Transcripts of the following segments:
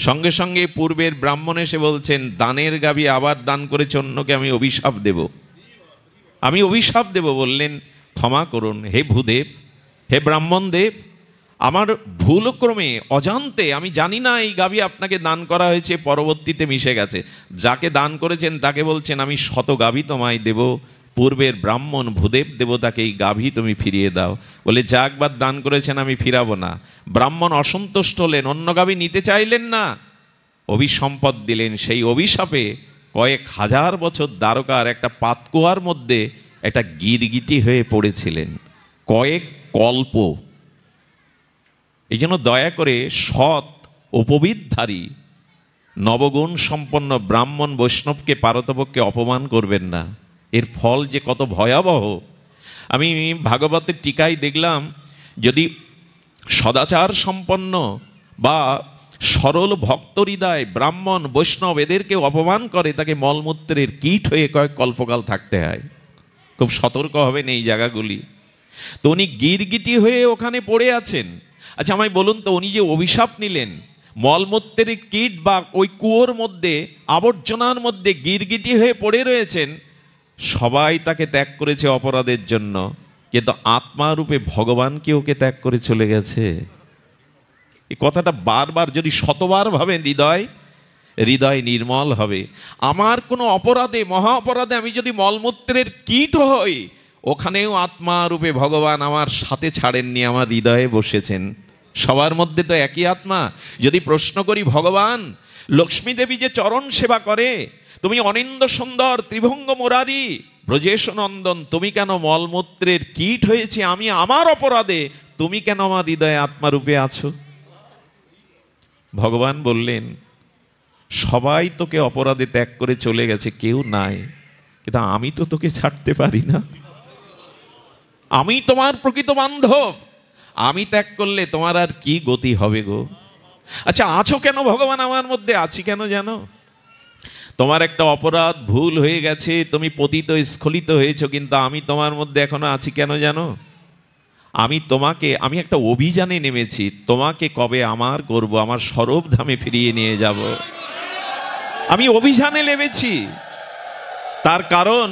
সঙ্গে সঙ্গে পূর্বের ব্রাহ্মণ এসে বলছেন, দানের গাভী আবার দান করেছে অন্যকে, আমি অভিশাপ দেব, আমি অভিশাপ দেব। বললেন, ক্ষমা করুন হে ভূদেব, হে ব্রাহ্মণ দেব, আমার ভুলক্রমে অজান্তে, আমি জানি না এই গাভী আপনাকে দান করা হয়েছে, পরবর্তীতে মিশে গেছে। যাকে দান করেছেন তাকে বলছেন, আমি শত গাভী তোমায় দেব, পূর্বের ব্রাহ্মণ ভূদেব দেবতাকে এই গাভী তুমি ফিরিয়ে দাও। বলে, যা একবার দান করেছেন আমি ফিরাবো না। ব্রাহ্মণ অসন্তুষ্ট হলেন, অন্য গাভী নিতে চাইলেন না, অভিসম্পদ দিলেন। সেই অভিশাপে কয়েক হাজার বছর দ্বারকার একটা পাতকুয়ার মধ্যে একটা গিরগিটি হয়ে পড়েছিলেন, কয়েক কল্প। এই জন্য দয়া করে সৎ উপবিদধারী নবগুণ সম্পন্ন ব্রাহ্মণ বৈষ্ণবকে পারতপক্ষে অপমান করবেন না। এর ফল যে কত ভয়াবহ। আমি ভাগবতের টিকায় দেখলাম, যদি সদাচার সম্পন্ন বা সরল ভক্ত হৃদয় ব্রাহ্মণ বৈষ্ণব এদেরকে অপমান করে, তাকে মলমূত্রের কীট হয়ে কয়েক কল্পকাল থাকতে হয়। খুব সতর্ক হবেন এই জায়গাগুলি। তো উনি গিরগিটি হয়ে ওখানে পড়ে আছেন। আচ্ছা আমায় বলুন তো, উনি যে অভিশাপ নিলেন, মলমূত্রের কীট বা ওই কুয়োর মধ্যে আবর্জনার মধ্যে গিরগিটি হয়ে পড়ে রয়েছেন, সবাই তাকে ত্যাগ করেছে অপরাধের জন্য, কিন্তু আত্মারূপে ভগবানকে ওকে ত্যাগ করে চলে গেছে। এই কথাটা বারবার যদি শতবার ভাবেন, হৃদয় নির্মল হবে। আমার কোনো অপরাধে, মহা অপরাধে আমি যদি মলমূত্রের কীট হই, ওখানেও আত্মারূপে ভগবান আমার সাথে ছাড়েননি, আমার হৃদয়ে বসেছেন। সবার মধ্যে তো একই আত্মা। যদি প্রশ্ন করি, ভগবান লক্ষ্মী দেবী যে চরণ সেবা করে, তুমি অনিন্দ সুন্দর ত্রিভঙ্গ মুরারি ব্রজেশ নন্দন, তুমি কেন মলমূত্রের কীট হয়েছে আমি আমার অপরাধে, তুমি কেন আমার হৃদয়ে আত্মারূপে আছো? ভগবান বললেন, সবাই তোকে অপরাধে ত্যাগ করে চলে গেছে, কেউ নাই, কিন্তু আমি তো তোকে ছাড়তে পারি না। আমি তোমার প্রকৃত বান্ধব, আমি ত্যাগ করলে তোমার আর কি গতি হবে গো? আচ্ছা আছো কেন ভগবান আমার মধ্যে? আছি কেন জানো? তোমার একটা অপরাধ ভুল হয়ে গেছে, তুমি পতিত স্খলিত হয়েছো, কিন্তু আমি তোমার মধ্যে এখনো আছি কেন জানো? আমি একটা অভিযানে নেমেছি, তোমাকে কবে আমার করব, আমার সরবধামে ফিরিয়ে নিয়ে যাব। আমি অভিযানে নেমেছি, তার কারণ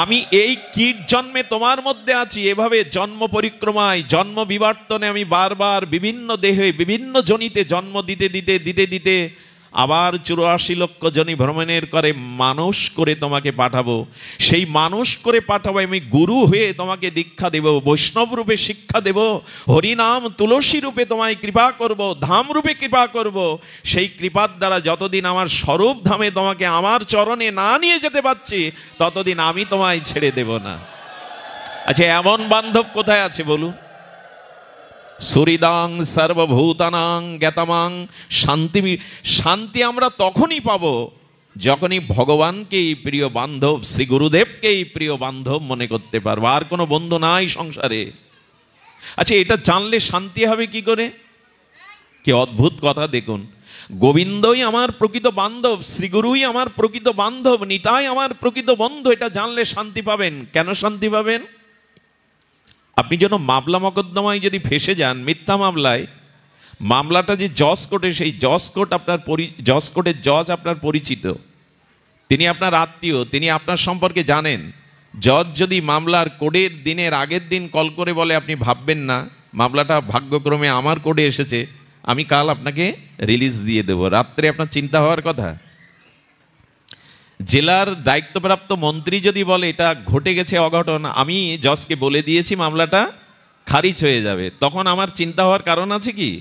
আমি এই কীট জন্মে তোমার মধ্যে আছি। এভাবে জন্ম পরিক্রমায়, জন্ম বিবর্তনে আমি বারবার বিভিন্ন দেহে বিভিন্ন জনিতে জন্ম দিতে দিতে দিতে দিতে আবার 84 লক্ষ জনি ভ্রমণের করে মানুষ করে তোমাকে পাঠাবো। সেই মানুষ করে পাঠাবো, আমি গুরু হয়ে তোমাকে দীক্ষা দেব, বৈষ্ণব রূপে শিক্ষা দেব, হরিনাম তুলসী রূপে তোমায় কৃপা করব, ধাম রূপে কৃপা করব। সেই কৃপার দ্বারা যতদিন আমার স্বরূপ ধামে তোমাকে আমার চরণে না নিয়ে যেতে পারছি, ততদিন আমি তোমায় ছেড়ে দেব না। আচ্ছা এমন বান্ধব কোথায় আছে বলুন? সুহৃদাং সর্বভূতানাং জ্ঞাতামাং শান্তি। শান্তি আমরা তখনই পাবো যখনই ভগবানকেই প্রিয় বান্ধব, শ্রী গুরুদেবকেই প্রিয় বান্ধব মনে করতে পারবো। আর কোনো বন্ধু নাই সংসারে। আচ্ছা এটা জানলে শান্তি হবে কি করে? কি অদ্ভুত কথা দেখুন, গোবিন্দই আমার প্রকৃত বান্ধব, শ্রীগুরুই আমার প্রকৃত বান্ধব, নিতাই আমার প্রকৃত বন্ধু, এটা জানলে শান্তি পাবেন। কেন শান্তি পাবেন? আপনি যেন মামলা মকদ্দমায় যদি ফেসে যান, মিথ্যা মামলায়, মামলাটা যে জজ কোর্টে, সেই জজ কোর্টের জজ আপনার পরিচিত, তিনি আপনার আত্মীয়, তিনি আপনার সম্পর্কে জানেন। জজ যদি মামলার কোর্টের দিনের আগের দিন কল করে বলে, আপনি ভাববেন না মামলাটা ভাগ্যক্রমে আমার কোর্টে এসেছে, আমি কাল আপনাকে রিলিজ দিয়ে দেবো, রাত্রে আপনার চিন্তা হওয়ার কথা। জেলার দায়িত্বপ্রাপ্ত মন্ত্রী যদি বলে এটা ঘটে গেছে অঘটন, আমি জজকে বলে দিয়েছি মামলাটা খারিজ হয়ে যাবে, তখন আমার চিন্তা হওয়ার কারণ আছে কি?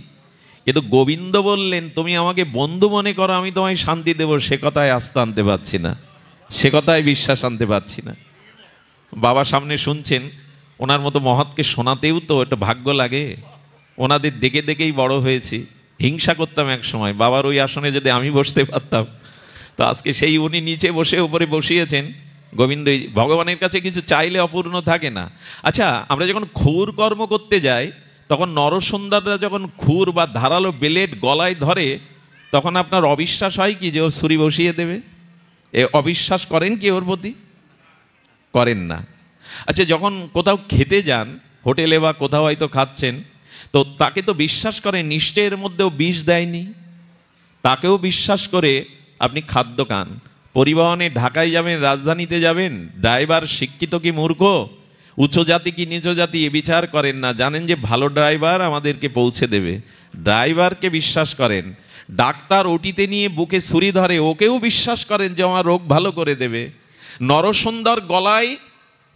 কিন্তু গোবিন্দ বললেন, তুমি আমাকে বন্ধু মনে করো, আমি তোমায় শান্তি দেব, সে কথায় আস্থা আনতে পারছি না, সে কথায় বিশ্বাস আনতে পারছি না। বাবা সামনে শুনছেন, ওনার মতো মহৎকে শোনাতেও তো একটা ভাগ্য লাগে। ওনাদের দেখে দেখেই বড় হয়েছি, হিংসা করতাম এক সময়, বাবার ওই আসনে যদি আমি বসতে পারতাম, তো আজকে সেই উনি নিচে বসে উপরে বসিয়েছেন। গোবিন্দ, ভগবানের কাছে কিছু চাইলে অপূর্ণ থাকে না। আচ্ছা আমরা যখন ক্ষুর কর্ম করতে যাই, তখন নরসুন্দররা যখন ক্ষুর বা ধারালো বেলেট গলায় ধরে, তখন আপনার অবিশ্বাস হয় কি যে ও ছুরি বসিয়ে দেবে? এ অবিশ্বাস করেন কি ওর প্রতি? করেন না। আচ্ছা যখন কোথাও খেতে যান, হোটেলে বা কোথাও হয়তো খাচ্ছেন, তো তাকে তো বিশ্বাস করেন নিশ্চয় এর মধ্যেও বিষ দেয়নি, তাকেও বিশ্বাস করে আপনি খাদ্য খান। পরিবহনে ঢাকায় যাবেন, রাজধানীতে যাবেন, ড্রাইভার শিক্ষিত কি মূর্খ, উচ্চ জাতি কি নিচ জাতি এ বিচার করেন না, জানেন যে ভালো ড্রাইভার আমাদেরকে পৌঁছে দেবে, ড্রাইভারকে বিশ্বাস করেন। ডাক্তার ওটিতে নিয়ে বুকে ছুরি ধরে, ওকেও বিশ্বাস করেন যে আমার রোগ ভালো করে দেবে। নরসুন্দর গলায়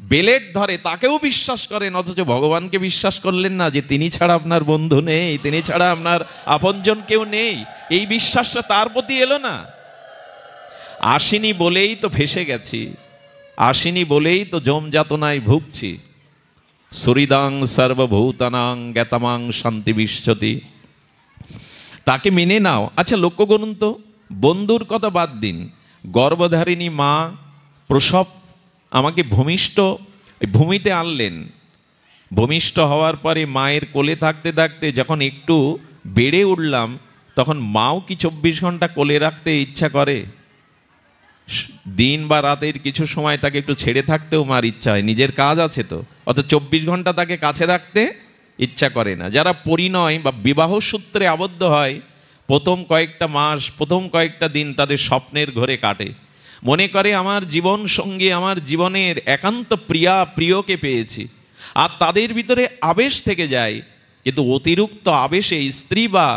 বেলেট ধরে, তাকেও বিশ্বাস করেন, অথচ ভগবানকে বিশ্বাস করলেন না যে তিনি ছাড়া আপনার বন্ধু নেই, তিনি ছাড়া আপনার আপনজন কেউ নেই। এই বিশ্বাসটা তার প্রতি এলো না। আসেনি বলেই তো ফেসে গেছি, আসেনি বলেই তো যম যাতনায় ভুগছি। সুরিদাং সর্বভূতানাং জ্ঞাতামাং শান্তি বিশ্বতি। তাকে মেনে নাও। আচ্ছা লক্ষ্য করুন তো, বন্ধুর কথা বাদ দিন, গর্ভধারিণী মা প্রসব, আমাকে ভূমিতে আনলেন। ভূমিষ্ঠ হওয়ার পরে মায়ের কোলে থাকতে থাকতে যখন একটু বেড়ে উঠলাম, তখন মাও কি 24 ঘন্টা কোলে রাখতে ইচ্ছা করে? দিন বা রাতের কিছু সময় তাকে একটু ছেড়ে থাকতেও মার ইচ্ছা হয়, নিজের কাজ আছে তো, অত 24 ঘন্টা তাকে কাছে রাখতে ইচ্ছা করে না। যারা পরিণয় বা বিবাহ সূত্রে আবদ্ধ হয়, প্রথম কয়েকটা মাস, প্রথম কয়েকটা দিন তাদের স্বপ্নের ঘরে কাটে, মনে করে আমার জীবন সঙ্গী, আমার জীবনের একান্ত প্রিয়কে পেয়েছি, আর তাদের ভিতরে আবেশ থেকে যায়। কিন্তু অতিরিক্ত আবেশে স্ত্রী বা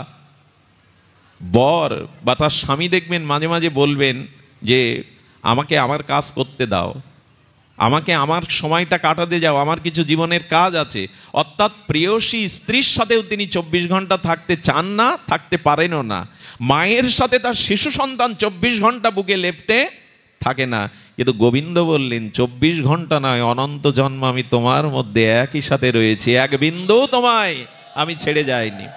বর বা তার স্বামী দেখবেন মাঝে মাঝে বলবেন যে আমাকে আমার কাজ করতে দাও, আমাকে আমার সময়টা কাটাতে যাও, আমার কিছু জীবনের কাজ আছে। অর্থাৎ প্রেয়সী স্ত্রীর সাথেও তিনি 24 ঘন্টা থাকতে চান না, থাকতে পারেনও না। মায়ের সাথে তার শিশু সন্তান 24 ঘন্টা বুকে লেপ্টে থাকে না। কিন্তু গোবিন্দ বললেন 24 ঘন্টা নয়, অনন্ত জন্ম আমি তোমার মধ্যে একই সাথে রয়েছি, এক বিন্দু তোমায় আমি ছেড়ে যাইনি।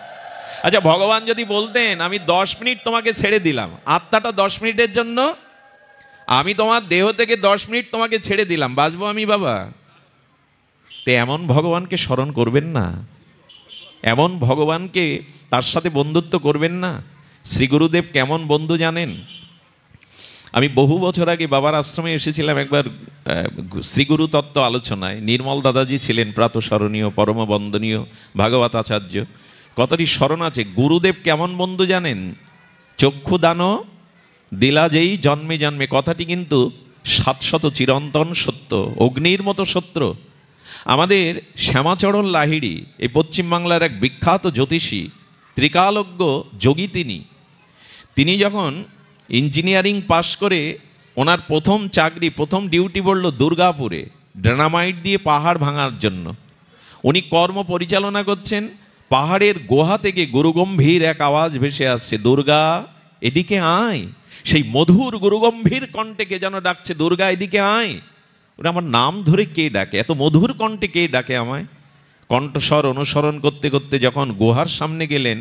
আচ্ছা ভগবান যদি বলতেন আমি 10 মিনিট তোমাকে ছেড়ে দিলাম, আত্মাটা 10 মিনিটের জন্য, আমি তোমার দেহ থেকে 10 মিনিট তোমাকে ছেড়ে দিলাম, বাঁচবো আমি বাবা? তো এমন ভগবানকে স্মরণ করবেন না, এমন ভগবানকে তার সাথে বন্ধুত্ব করবেন না। শ্রী গুরুদেব কেমন বন্ধু জানেন? আমি বহু বছর আগে বাবার আশ্রমে এসেছিলাম একবার শ্রীগুরু তত্ত্ব আলোচনায়। নির্মল দাদাজি ছিলেন প্রাতঃস্মরণীয় পরম বন্দনীয় ভাগবত আচার্য। কথাটি স্মরণ আছে। গুরুদেব কেমন বন্ধু জানেন? চক্ষুদান দিলা যেই জন্মে জন্মে, কথাটি কিন্তু 700 চিরন্তন সত্য, অগ্নির মতো সত্য। আমাদের শ্যামাচরণ লাহিড়ী, এই পশ্চিমবাংলার এক বিখ্যাত জ্যোতিষী, ত্রিকালজ্ঞ যোগী, তিনি যখন ইঞ্জিনিয়ারিং পাশ করে ওনার প্রথম চাকরি, প্রথম ডিউটি পড়ল দুর্গাপুরে, ডায়নামাইট দিয়ে পাহাড় ভাঙার জন্য। উনি কর্ম পরিচালনা করছেন, পাহাড়ের গুহা থেকে গুরুগম্ভীর এক আওয়াজ ভেসে আসছে, দুর্গা এদিকে আয়। সেই মধুর গুরুগম্ভীর কণ্ঠে কে যেন ডাকছে, দুর্গা এদিকে আয়। ওরা আমার নাম ধরে কে ডাকে, এত মধুর কণ্ঠে কে ডাকে আমায়? কণ্ঠস্বর অনুসরণ করতে করতে যখন গুহার সামনে গেলেন,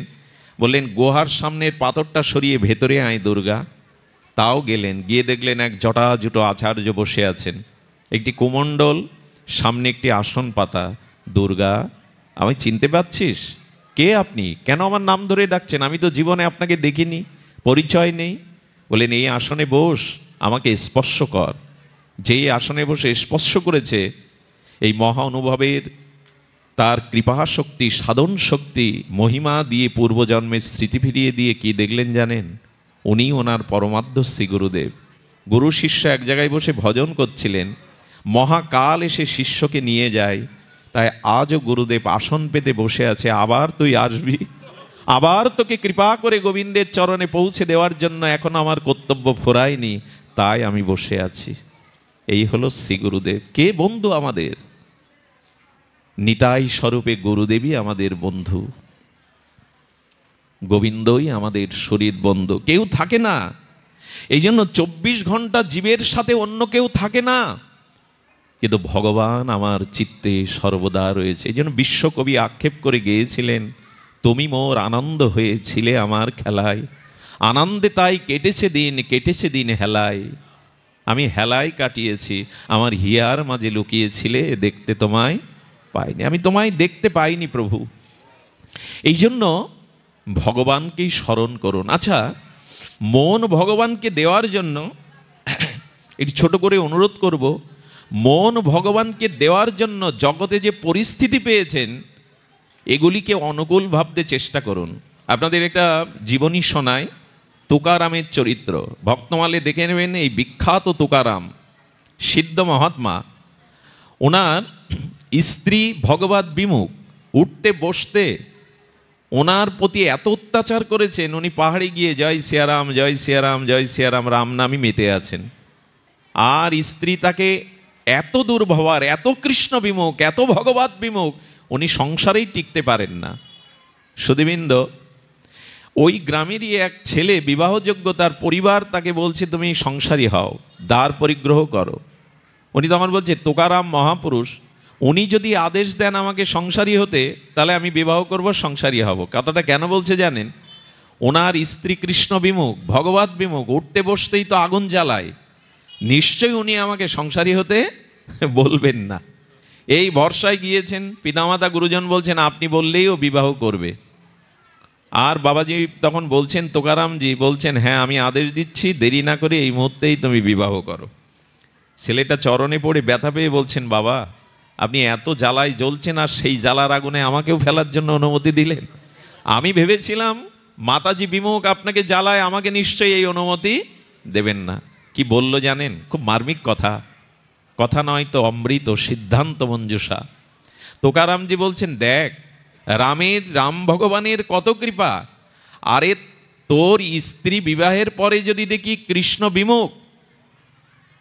বললেন গুহার সামনের পাথরটা সরিয়ে ভেতরে আয় দুর্গা। তাও গেলেন, গিয়ে দেখলেন এক জটাজুটো আচার্য বসে আছেন, একটি কুমণ্ডল, সামনে একটি আসন পাতা। দুর্গা আমায় চিনতে পারছিস? কে আপনি? কেন আমার নাম ধরে ডাকছেন? আমি তো জীবনে আপনাকে দেখিনি, পরিচয় নেই। বলেন এই আসনে বস, আমাকে স্পর্শ কর। যেই আসনে বসে স্পর্শ করেছে, এই মহা অনুভবের তার কৃপা শক্তি, সাধন শক্তি, মহিমা দিয়ে পূর্বজন্মের স্মৃতি ফিরিয়ে দিয়ে কি দেখলেন জানেন? উনি ওনার পরমাদ্য শ্রী গুরুদেব। গুরু শিষ্য এক জায়গায় বসে ভজন করছিলেন, মহাকাল এসে শিষ্যকে নিয়ে যায়। তাই আজও গুরুদেব আসন পেতে বসে আছে, আবার তুই আসবি, আবার তোকে কৃপা করে গোবিন্দের চরণে পৌঁছে দেওয়ার জন্য এখন আমার কর্তব্য ফুরায়নি, তাই আমি বসে আছি। এই হলো শ্রী গুরুদেব। কে বন্ধু আমাদের? নিতাই স্বরূপে গুরুদেবই আমাদের বন্ধু, গোবিন্দই আমাদের শরীর বন্ধু, কেউ থাকে না। এই জন্য 24 ঘন্টা জীবের সাথে অন্য কেউ থাকে না, কিন্তু ভগবান আমার চিত্তে সর্বদা রয়েছে। এই জন্য বিশ্বকবি আক্ষেপ করে গেয়েছিলেন, তুমি মোর আনন্দ হয়েছিলে আমার খেলায়, আনন্দে তাই কেটেছে দিন হেলায়। আমি হেলায় কাটিয়েছি, আমার হিয়ার মাঝে লুকিয়েছিলে, দেখতে তোমায় পাইনি, আমি তোমায় দেখতে পাইনি প্রভু। এই জন্য ভগবানকেই স্মরণ করুন। আচ্ছা, মন ভগবানকে দেওয়ার জন্য একটু ছোট করে অনুরোধ করব, মন ভগবানকে দেওয়ার জন্য জগতে যে পরিস্থিতি পেয়েছেন, এগুলিকে অনুকূল ভাবতে চেষ্টা করুন। আপনাদের একটা জীবনী শোনায়। তুকারামের চরিত্র ভক্তমালে দেখে নেবেন। এই বিখ্যাত তুকারাম সিদ্ধ মহাত্মা, ওনার স্ত্রী ভগবত বিমুখ, উঠতে বসতে ওনার প্রতি এত অত্যাচার করেছেন, উনি পাহাড়ে গিয়ে জয় সিয়ারাম জয় সিয়ারাম জয় সিয়ারাম রাম নামই মেতে আছেন। আর স্ত্রী তাকে এত দুর্ব্যবহার, এত কৃষ্ণ বিমুখ, এত ভগবত বিমুখ, উনি সংসারেই টিকতে পারেন না। সুধীবৃন্দ, ওই গ্রামেরই এক ছেলে বিবাহযোগ্য, তার পরিবার তাকে বলছে তুমি সংসারী হও, দ্বার পরিগ্রহ করো। উনি তখন বলছে তুকারাম মহাপুরুষ, উনি যদি আদেশ দেন আমাকে সংসারী হতে, তাহলে আমি বিবাহ করব, সংসারী হব। কথাটা কেন বলছে জানেন? ওনার স্ত্রী কৃষ্ণ বিমুখ, ভগবত বিমুখ, উঠতে বসতেই তো আগুন জ্বালায়, নিশ্চয়ই উনি আমাকে সংসারী হতে বলবেন না। এই ভরসায় গিয়েছেন। পিতামাতা গুরুজন বলছেন আপনি বললেই ও বিবাহ করবে। আর বাবাজি তখন বলছেন, তুকারামজি বলছেন হ্যাঁ আমি আদেশ দিচ্ছি, দেরি না করে এই মুহূর্তেই তুমি বিবাহ করো। ছেলেটা চরণে পড়ে ব্যথা পেয়ে বলছেন বাবা, আপনি এত জ্বালায় জ্বলছেন আর সেই জ্বালার আগুনে আমাকেও ফেলার জন্য অনুমতি দিলেন। আমি ভেবেছিলাম মাতাজি বিমুখ, আপনাকে জ্বালায়, আমাকে নিশ্চয়ই এই অনুমতি দেবেন না। কি বলল জানেন? খুব মার্মিক কথা, কথা নয় তো অমৃত, সিদ্ধান্ত মঞ্জুষা। তুকারামজি বলছেন দেখ, রাম ভগবানের কত কৃপা, আরে তোর স্ত্রী বিবাহের পরে যদি দেখি কৃষ্ণ বিমুখ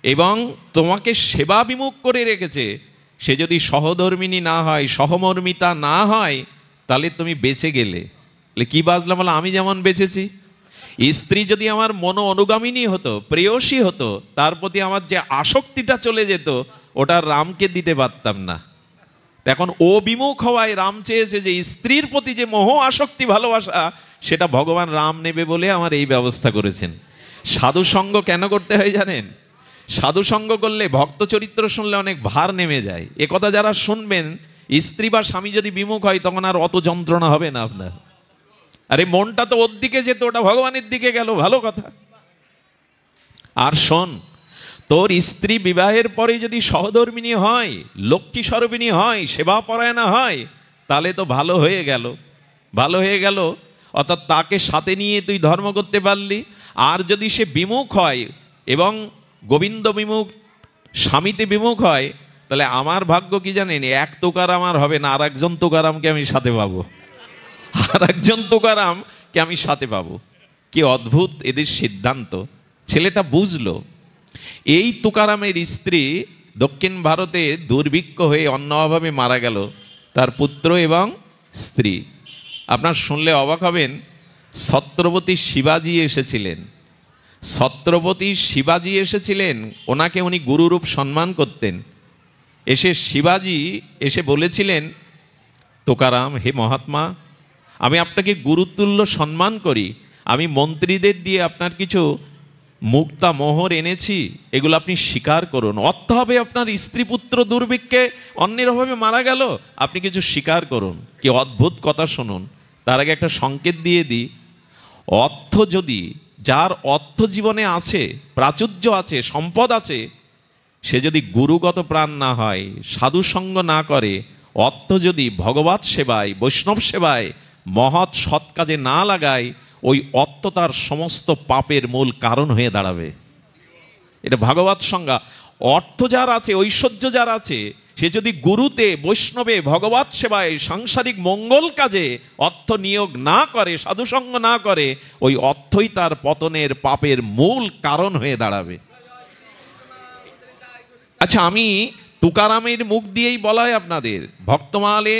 এবং তোমাকে সেবা বিমুখ করে রেখেছে, সে যদি সহধর্মিনী না হয়, সহমর্মিতা না হয়, তাহলে তুমি বেঁচে গেলে। কি বাজলাম? বলে আমি যেমন বেঁচেছি। স্ত্রী যদি আমার মনো অনুগামিনী হতো, প্রেয়সী হতো, তার প্রতি আমার যে আসক্তিটা চলে যেত, ওটা রামকে দিতে পারতাম না। এখন ও বিমুখ হওয়ায় রাম চেয়েছে যে স্ত্রীর প্রতি যে মোহ আসক্তি ভালোবাসা, সেটা ভগবান রাম নেবে বলে আমার এই ব্যবস্থা করেছেন। সাধু সঙ্গ কেন করতে হয় জানেন? সাধু সঙ্গ করলে, ভক্ত চরিত্র শুনলে অনেক ভার নেমে যায়। এ কথা যারা শুনবেন, স্ত্রী বা স্বামী যদি বিমুখ হয়, তখন আর অত যন্ত্রণা হবে না আপনার। আরে মনটা তো ওর দিকে যেত, ওটা ভগবানের দিকে গেল, ভালো কথা। আর শোন, তোর স্ত্রী বিবাহের পরে যদি সহধর্মিনী হয়, লক্ষ্মী স্বরূপিণী হয়, সেবা পরায়ণা হয়, তাহলে তো ভালো হয়ে গেল, ভালো হয়ে গেল। অর্থাৎ তাকে সাথে নিয়ে তুই ধর্ম করতে পারলি। আর যদি সে বিমুখ হয় এবং গোবিন্দ বিমুখ, স্বামীতে বিমুখ হয়, তাহলে আমার ভাগ্য কি জানেন? এক তুকারাম আর হবে না, আর একজন তুকারামকে আমি সাথে পাবো, আর একজন তুকারামকে আমি সাথে পাবো। কি অদ্ভুত এদের সিদ্ধান্ত! ছেলেটা বুঝলো। এই তুকারামের স্ত্রী দক্ষিণ ভারতে দুর্ভিক্ষ হয়ে অন্ন অভাবে মারা গেল, তার পুত্র এবং স্ত্রী। আপনার শুনলে অবাক হবেন, ছত্রপতি শিবাজি এসেছিলেন। ছত্রপতি শিবাজি এসেছিলেন, ওনাকে উনি গুরুরূপ সম্মান করতেন। এসে শিবাজি এসে বলেছিলেন, তুকারাম হে মহাত্মা, আমি আপনাকে গুরুতুল্য সম্মান করি, আমি মন্ত্রীদের দিয়ে আপনার কিছু মুক্তা মোহর এনেছি, এগুলো আপনি স্বীকার করুন। অর্থ হবে আপনার স্ত্রী পুত্র দুর্ভিক্ষে অন্যের অভাবে মারা গেল, আপনি কিছু স্বীকার করুন। কি অদ্ভুত কথা শুনুন। তার আগে একটা সংকেত দিয়ে দিই, অর্থ যদি, যার অর্থ জীবনে আছে, প্রাচুর্য আছে, সম্পদ আছে, সে যদি গুরুগত প্রাণ না হয়, সাধু সঙ্গ না করে, অর্থ যদি ভগবৎ সেবায়, বৈষ্ণব সেবায়, মহৎ সৎ কাজে না লাগায়, ওই অর্থ তার সমস্ত পাপের মূল কারণ হয়ে দাঁড়াবে। এটা ভাগবত সংজ্ঞা। অর্থ যার আছে, ঐশ্বর্য যার আছে, সে যদি গুরুতে, বৈষ্ণবে, ভগবৎ সেবায়, সাংসারিক মঙ্গল কাজে অর্থ নিয়োগ না করে, সাধুসঙ্গ না করে, ওই অর্থই তার পতনের, পাপের মূল কারণ হয়ে দাঁড়াবে। আচ্ছা, আমি তুকারামের মুখ দিয়েই বলাই আপনাদের, ভক্তমালে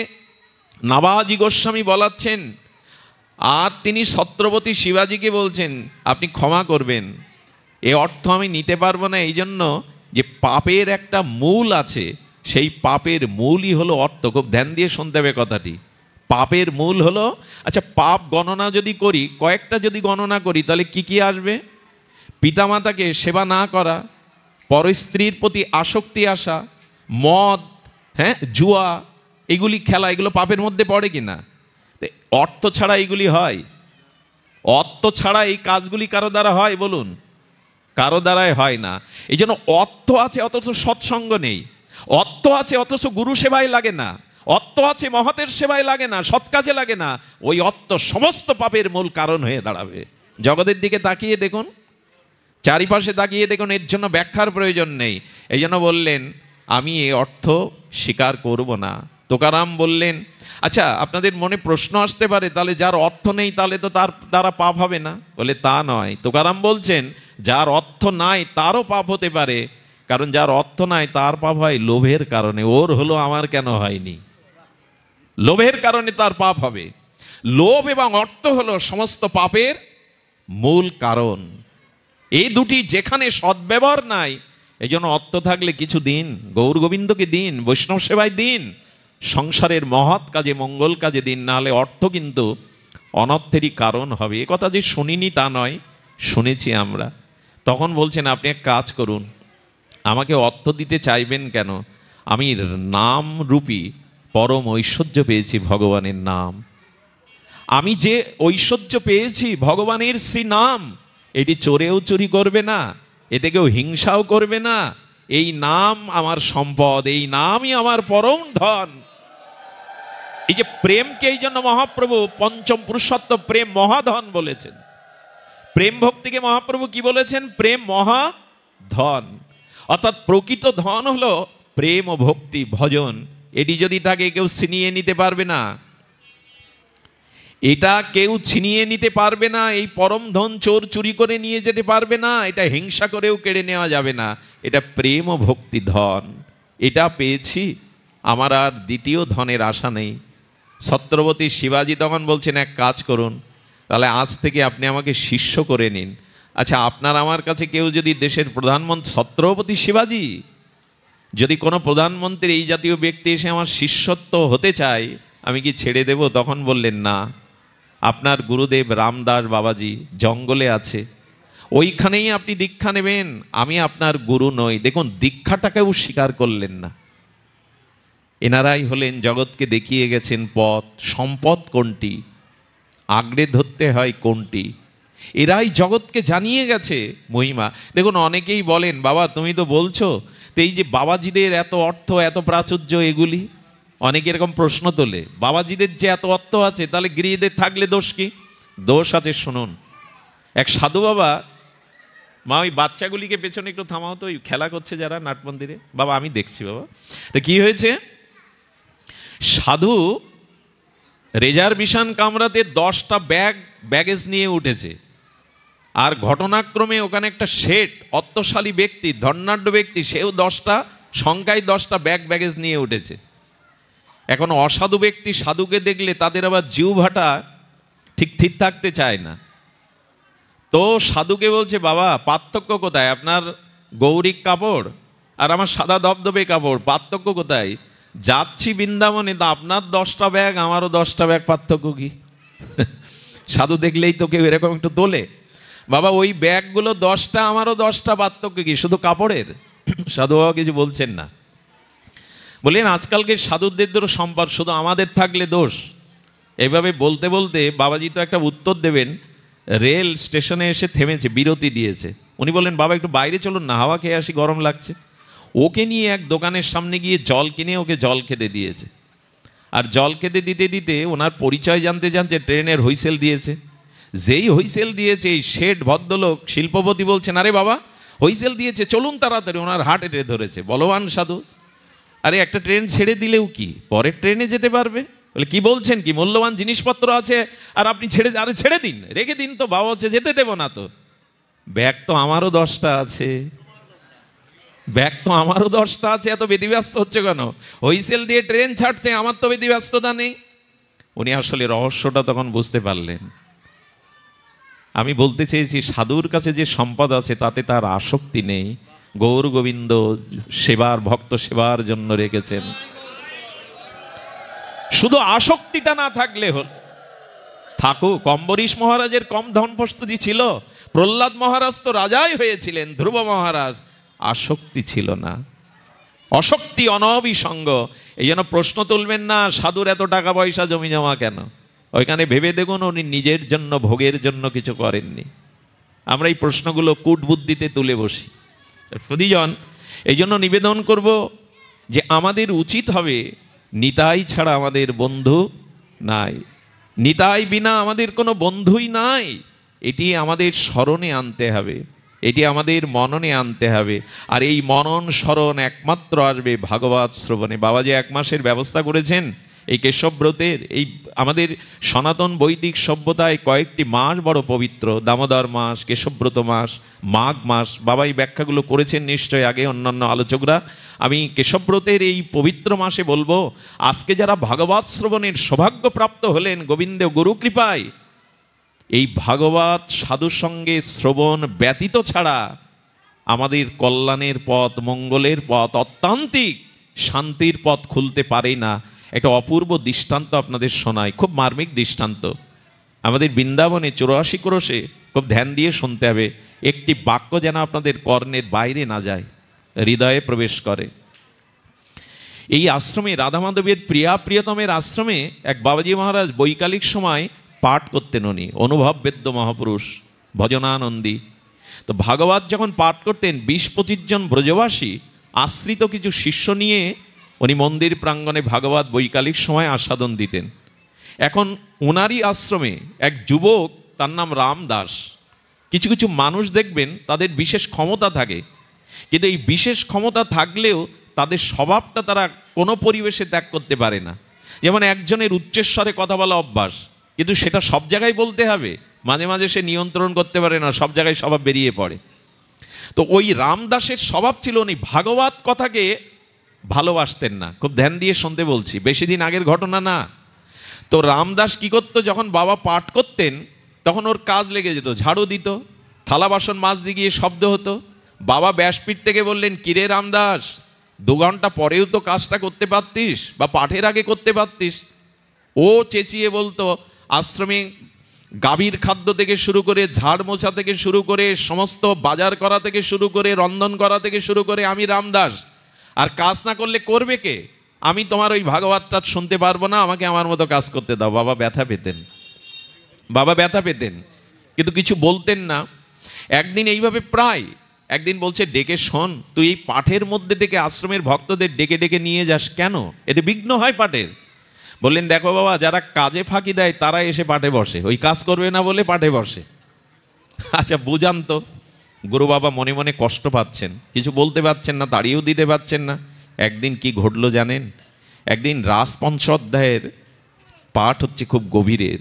নাভাজি গোস্বামী বলাচ্ছেন, আর তিনি ছত্রপতি শিবাজিকে বলছেন আপনি ক্ষমা করবেন, এ অর্থ আমি নিতে পারবো না, এই জন্য যে পাপের একটা মূল আছে, সেই পাপের মূলই হলো অর্থ। খুব ধ্যান দিয়ে শুনতে হবে কথাটি। পাপের মূল হলো, আচ্ছা পাপ গণনা যদি করি, কয়েকটা যদি গণনা করি, তাহলে কি কি আসবে? পিতামাতাকে সেবা না করা, পরস্ত্রীর প্রতি আসক্তি আসা, মদ, হ্যাঁ জুয়া, এগুলি খেলা, এগুলো পাপের মধ্যে পড়ে কিনা? অর্থ ছাড়া এগুলি হয়? অর্থ ছাড়া এই কাজগুলি কারো দ্বারা হয় বলুন? কারো দ্বারাই হয় না। এই জন্য অর্থ আছে অথচ সৎসঙ্গ নেই, অর্থ আছে অথচ গুরু সেবায় লাগে না, অর্থ আছে মহতের সেবায় লাগে না, সৎ কাজে লাগে না, ওই অর্থ সমস্ত পাপের মূল কারণ হয়ে দাঁড়াবে। জগতের দিকে তাকিয়ে দেখুন, চারিপাশে তাকিয়ে দেখুন, এর জন্য ব্যাখ্যার প্রয়োজন নেই। এই জন্য বললেন আমি এ অর্থ স্বীকার করব না। তুকারাম বললেন, আচ্ছা আপনাদের মনে প্রশ্ন আসতে পারে তাহলে যার অর্থ নেই তাহলে তো তার দ্বারা পাপ হবে না? বলে তা নয়। তুকারাম বলছেন যার অর্থ নাই তারও পাপ হতে পারে, কারণ যার অর্থ নাই তার পাপ হয় লোভের কারণে। ওর হলো, আমার কেন হয়নি? লোভের কারণে তার পাপ হবে। লোভ এবং অর্থ হলো সমস্ত পাপের মূল কারণ। এই দুটি যেখানে সদ্ব্যবহার নাই, এই জন্য অর্থ থাকলে কিছু দিন, গৌর গোবিন্দকে দিন, বৈষ্ণব সেবায় দিন, সংসারের মহৎ কাজে মঙ্গল কাজে দিন, না হলে অর্থ কিন্তু অনর্থেরই কারণ হবে। এ কথা যে শুনিনি তা নয়, শুনেছি আমরা। তখন বলছেন আপনি এক কাজ করুন, আমাকে অর্থ দিতে চাইবেন কেন? আমি নাম রূপী পরম ঐশ্বর্য পেয়েছি, ভগবানের নাম। আমি যে ঐশ্বর্য পেয়েছি ভগবানের শ্রী নাম, এটি চোরেও চুরি করবে না, এতে কেউ হিংসাও করবে না। এই নাম আমার সম্পদ, এই নামই আমার পরম ধন। এই যে প্রেমকে এই জন্য মহাপ্রভু পঞ্চম পুরুষত্ব প্রেম মহাধন বলেছেন। প্রেম ভক্তিকে মহাপ্রভু কি বলেছেন? প্রেম মহাধন। অর্থাৎ প্রকৃত ধন হলো প্রেম ও ভক্তি ভজন। এটি যদি থাকে কেউ ছিনিয়ে নিতে পারবে না, এটা কেউ ছিনিয়ে নিতে পারবে না। এই পরম ধন চোর চুরি করে নিয়ে যেতে পারবে না, এটা হিংসা করেও কেড়ে নেওয়া যাবে না। এটা প্রেম ও ভক্তি ধন, এটা পেয়েছি, আমার আর দ্বিতীয় ধনের আশা নেই। ছত্রপতি শিবাজি তখন বলছেন এক কাজ করুন, তাহলে আজ থেকে আপনি আমাকে শিষ্য করে নিন। আচ্ছা আপনার আমার কাছে কেউ যদি দেশের প্রধানমন্ত্রী, ছত্রপতি শিবাজি, যদি কোনো প্রধানমন্ত্রী এই জাতীয় ব্যক্তি এসে আমার শিষ্যত্ব হতে চায়, আমি কি ছেড়ে দেব? তখন বললেন না, আপনার গুরুদেব রামদাস বাবাজি জঙ্গলে আছে, ওইখানেই আপনি দীক্ষা নেবেন, আমি আপনার গুরু নই। দেখুন দীক্ষাটাকেও স্বীকার করলেন না। এনারাই হলেন জগৎকে দেখিয়ে গেছেন পথ, সম্পদ কোনটি, আগড়ে ধরতে হয় কোনটি, এরাই জগৎকে জানিয়ে গেছে মহিমা। দেখুন অনেকেই বলেন বাবা তুমি তো বলছো, তো এই যে বাবাজিদের এত অর্থ এত প্রাচুর্য, এগুলি অনেকে এরকম প্রশ্ন তোলে, বাবাজিদের যে এত অর্থ আছে তাহলে গৃহীদের থাকলে দোষ কি? দোষ আছে শুনুন। এক সাধু বাবা, মা ওই বাচ্চাগুলিকে পেছনে একটু থামাও তো, ওই খেলা করছে যারা নাট মন্দিরে। বাবা আমি দেখছি বাবা। তো কি হয়েছে, সাধু রিজার্ভেশন কামরাতে 10টা ব্যাগেজ নিয়ে উঠেছে, আর ঘটনাক্রমে ওখানে একটা শেঠ অর্থশালী ব্যক্তি, ধনাঢ্য ব্যক্তি, সেও 10টা সংখ্যায় 10টা ব্যাগেজ নিয়ে উঠেছে। এখন অসাধু ব্যক্তি সাধুকে দেখলে তাদের আবার জিহ্বাটা ঠিক থাকতে চায় না। তো সাধুকে বলছে বাবা পার্থক্য কোথায়, আপনার গৌরিক কাপড় আর আমার সাদা ধবধবে কাপড়, পার্থক্য কোথায়? যাচ্ছি বৃন্দাবনে, তা আপনার 10টা ব্যাগ আমারও 10টা ব্যাগ, পার্থক্য কি? সাধু দেখলেই তো কেউ এরকম একটু তোলে। বাবা ওই ব্যাগগুলো 10টা আমারও 10টা, পার্থক্য কি? শুধু কাপড়ের? সাধু বাবা কিছু বলছেন না। বললেন আজকালকে সাধুদের সম্পদ, শুধু আমাদের থাকলে দোষ। এইভাবে বলতে বলতে বাবাজি তো একটা উত্তর দেবেন, রেল স্টেশনে এসে থেমেছে, বিরতি দিয়েছে। উনি বললেন বাবা একটু বাইরে চলুন না, হাওয়া খেয়ে আসি, গরম লাগছে। ওকে নিয়ে এক দোকানের সামনে গিয়ে জল কিনে ওকে জল খেতে দিয়েছে। আর জল খেতে দিতে দিতে ওনার পরিচয় জানতে জানতে ট্রেনের হুইসেল দিয়েছে। যেই হুইসেল দিয়েছে এই শেঠ ভদ্রলোক শিল্পপতি বলছেন আরে বাবা হুইসেল দিয়েছে চলুন তাড়াতাড়ি। ওনার হার্ট এটে ধরেছে। বলবান সাধু, আরে একটা ট্রেন ছেড়ে দিলেও কি পরের ট্রেনে যেতে পারবে? বলে কি বলছেন, কি মূল্যবান জিনিসপত্র আছে আর আপনি ছেড়ে দিন, রেখে দিন তো। বাবা হচ্ছে যেতে দেবো না তো। ব্যাগ তো আমারও 10টা আছে, ব্যাগ তো আমারও 10টা আছে, এত ব্যতিব্যস্ত হচ্ছে কেন? হুইসেল দিয়ে ট্রেন ছাড়ছে, আমার তো ব্যতিব্যস্ততা নেই। উনি আসলে রহস্যটা তখন বুঝতে পারলেন। আমি বলতে চেয়েছি সাধুর কাছে যে সম্পদ আছে তাতে তার আসক্তি নেই, গৌর গোবিন্দ সেবার, ভক্ত সেবার জন্য রেখেছেন। শুধু আসক্তিটা না থাকলে হল। থাকুক, অম্বরীশ মহারাজের কম ধনপস্তুতি ছিল, প্রহ্লাদ মহারাজ তো রাজাই হয়েছিলেন, ধ্রুব মহারাজ, আসক্তি ছিল না। অশক্তি অনবিসঙ্গ। এই জন্য প্রশ্ন তুলবেন না সাধুর এত টাকা পয়সা জমি জমা কেন। ওইখানে ভেবে দেখুন উনি নিজের জন্য ভোগের জন্য কিছু করেননি। আমরা এই প্রশ্নগুলো কূট বুদ্ধিতে তুলে বসি। সুধীজন, এই জন্য নিবেদন করব যে আমাদের উচিত হবে নিতাই ছাড়া আমাদের বন্ধু নাই, নিতাই বিনা আমাদের কোনো বন্ধুই নাই। এটি আমাদের স্মরণে আনতে হবে, এটি আমাদের মননে আনতে হবে। আর এই মনন স্মরণ একমাত্র আসবে ভাগবত শ্রবণে। বাবা যে 1 মাসের ব্যবস্থা করেছেন এই কেশবব্রতের, এই আমাদের সনাতন বৈদিক সভ্যতায় কয়েকটি মাস বড় পবিত্র, দামোদর মাস, কেশবব্রত মাস, মাঘ মাস, বাবা এই ব্যাখ্যাগুলো করেছেন নিশ্চয় আগে অন্যান্য আলোচকরা। আমি কেশবব্রতের এই পবিত্র মাসে বলবো, আজকে যারা ভাগবত শ্রবণের সৌভাগ্যপ্রাপ্ত হলেন গোবিন্দ গুরু কৃপায়, এই ভাগবত সাধু সঙ্গে শ্রবণ ব্যতীত ছাড়া আমাদের কল্যাণের পথ, মঙ্গলের পথ, অত্যান্তিক শান্তির পথ খুলতে পারে না। একটা অপূর্ব দৃষ্টান্ত আপনাদের শোনায়, খুব মার্মিক দৃষ্টান্ত। আমাদের বৃন্দাবনে 84 ক্রোশে খুব ধ্যান দিয়ে শুনতে হবে, একটি বাক্য যেন আপনাদের কর্ণের বাইরে না যায়, হৃদয়ে প্রবেশ করে। এই আশ্রমে রাধা মাধবের প্রিয়তমের আশ্রমে এক বাবাজি মহারাজ বৈকালিক সময় পাঠ করতেন। উনি অনুভব বেদ্য মহাপুরুষ, ভজনানন্দী। তো ভাগবত যখন পাঠ করতেন, 20-25 জন ব্রজবাসী আশ্রিত কিছু শিষ্য নিয়ে উনি মন্দির প্রাঙ্গণে ভাগবত বৈকালিক সময় আস্বাদন দিতেন। এখন ওনারই আশ্রমে এক যুবক, তার নাম রামদাস। কিছু কিছু মানুষ দেখবেন তাদের বিশেষ ক্ষমতা থাকে, কিন্তু এই বিশেষ ক্ষমতা থাকলেও তাদের স্বভাবটা তারা কোনো পরিবেশে ত্যাগ করতে পারে না। যেমন একজনের উচ্চস্বরে কথা বলা অভ্যাস, কিন্তু সেটা সব জায়গায় বলতে হবে, মাঝে মাঝে সে নিয়ন্ত্রণ করতে পারে না, সব জায়গায় স্বভাব বেরিয়ে পড়ে। তো ওই রামদাসের স্বভাব ছিল উনি ভাগবত কথাকে ভালোবাসতেন না। খুব ধ্যান দিয়ে শুনতে বলছি, বেশি দিন আগের ঘটনা না। তো রামদাস কি করতো, যখন বাবা পাঠ করতেন তখন ওর কাজ লেগে যেত, ঝাড়ু দিত, থালা বাসন মাছ দিয়ে গিয়ে শব্দ হতো। বাবা ব্যাসপীঠ থেকে বললেন, কিরে রামদাস, 2 ঘন্টা পরেও তো কাজটা করতে পারতিস, বা পাঠের আগে করতে পারতিস। ও চেঁচিয়ে বলতো, আশ্রমে গাভীর খাদ্য থেকে শুরু করে, ঝাড় মোছা থেকে শুরু করে, সমস্ত বাজার করা থেকে শুরু করে, রন্ধন করা থেকে শুরু করে আমি রামদাস, আর কাজ না করলে করবে কে? আমি তোমার ওই ভাগবতটা শুনতে পারবো না, আমাকে আমার মতো কাজ করতে দাও। বাবা ব্যথা পেতেন, বাবা ব্যথা পেতেন, কিন্তু কিছু বলতেন না। একদিন এইভাবে একদিন বলছে, ডেকে শোন, তুই এই পাঠের মধ্যে থেকে আশ্রমের ভক্তদের ডেকে ডেকে নিয়ে যাস কেন? এতে বিঘ্ন হয় পাঠের। বললেন, দেখো বাবা, যারা কাজে ফাঁকি দেয় তারা এসে পাঠে বসে, ওই কাজ করবে না বলে পাঠে বসে। আচ্ছা বুঝান তো। গুরু বাবা মনে মনে কষ্ট পাচ্ছেন, কিছু বলতে পারছেন না, তাড়িয়েও দিতে পারছেন না। একদিন কি ঘটলো জানেন? একদিন রাসপঞ্চ অধ্যায়ের পাঠ হচ্ছে খুব গভীরের,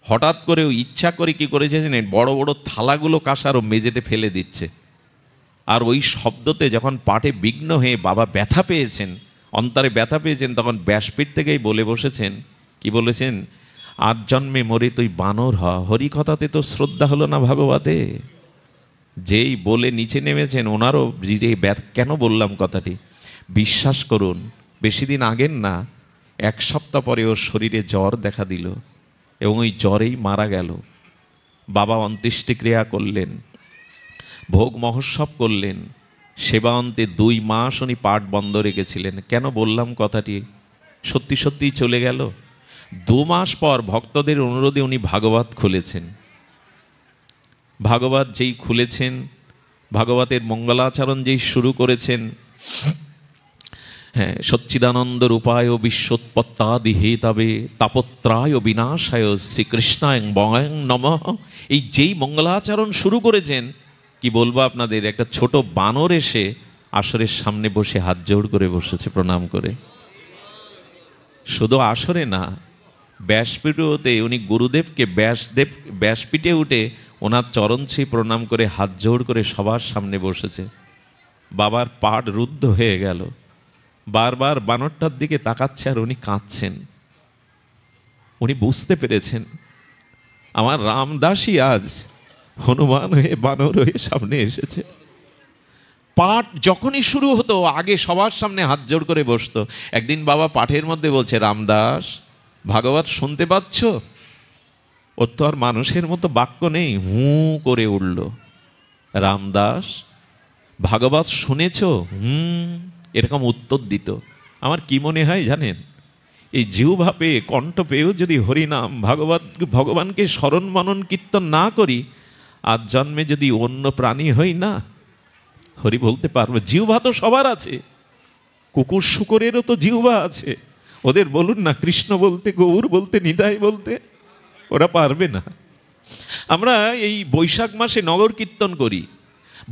হঠাৎ করে ইচ্ছা করে কি করেছে জানেন, বড় বড় থালাগুলো কাঁসারও মেঝেতে ফেলে দিচ্ছে। আর ওই শব্দতে যখন পাঠে বিঘ্ন হয়ে বাবা ব্যথা পেয়েছেন, অন্তরে ব্যথা পেয়েছেন, তখন ব্যাসপীঠ থেকেই বলে বসেছেন, কি বলেছেন, আজ জন্মে মরে তুই বানর হ, হরিকথাতে তো শ্রদ্ধা হলো না ভাগবতে। যেই বলে নিচে নেমেছেন, ওনারও কেন বললাম কথাটি, বিশ্বাস করুন, বেশি দিন আগের না, 1 সপ্তাহ পরে ওর শরীরে জ্বর দেখা দিল এবং ওই জ্বরেই মারা গেল। বাবা অন্ত্যেষ্টিক্রিয়া করলেন, ভোগ মহোৎসব করলেন, সেবা অন্তে 2 মাস উনি পাঠ বন্ধ রেখেছিলেন। কেন বললাম কথাটি, সত্যি সত্যিই চলে গেল। 2 মাস পর ভক্তদের অনুরোধে উনি ভাগবত খুলেছেন। ভাগবত যেই খুলেছেন, ভাগবতের মঙ্গলাচরণ যেই শুরু করেছেন, হ্যাঁ, সচ্চিদানন্দ রূপায় বিশ্বোৎপত্তাদি হেতবে তাপত্রায় বিনাশায় শ্রীকৃষ্ণায় বয়ং নমঃ, এই যেই মঙ্গলাচরণ শুরু করেছেন, কি বলবো আপনাদের, একটা ছোট বানর এসে আসরের সামনে বসে হাত জোড় করে বসেছে প্রণাম করে। শুধু আসরে না, ব্যাসপীঠে উনি গুরুদেবকে ব্যাসপীঠে উঠে ওনার চরণ ছুঁয়ে প্রণাম করে হাত জোড় করে সবার সামনে বসেছে। বাবার পাঠ রুদ্ধ হয়ে গেল, বারবার বানরটার দিকে তাকাচ্ছে আর উনি কাঁদছেন। উনি বুঝতে পেরেছেন, আমার রামদাসই আজ হনুমান হয়ে বানর হয়ে সামনে এসেছে। পাঠ যখনই শুরু হতো আগে সবার সামনে হাত জোড় করে বসতো। একদিন বাবা পাঠের মধ্যে বলছে, রামদাস, ভাগবত শুনতে পাচ্ছ? ওর তো আর মানুষের মতো বাক্য নেই, হু করে উঠল। রামদাস, ভাগবত শুনেছ? এরকম উত্তর দিত। আমার কি মনে হয় জানেন, এই জিহ্বা পেয়ে, কণ্ঠ পেয়েও যদি হরিনাম ভগবানকে স্মরণ মনন কীর্তন না করি, আজ জন্মে যদি অন্য প্রাণী হই না, হরি বলতে পারবো। জিহ্বা তো সবার আছে, কুকুর শুকরেরও তো জিহ্বা আছে। ওদের বলুন না কৃষ্ণ বলতে, গৌর বলতে, নিতাই বলতে, ওরা পারবে না। আমরা এই বৈশাখ মাসে নগর কীর্তন করি।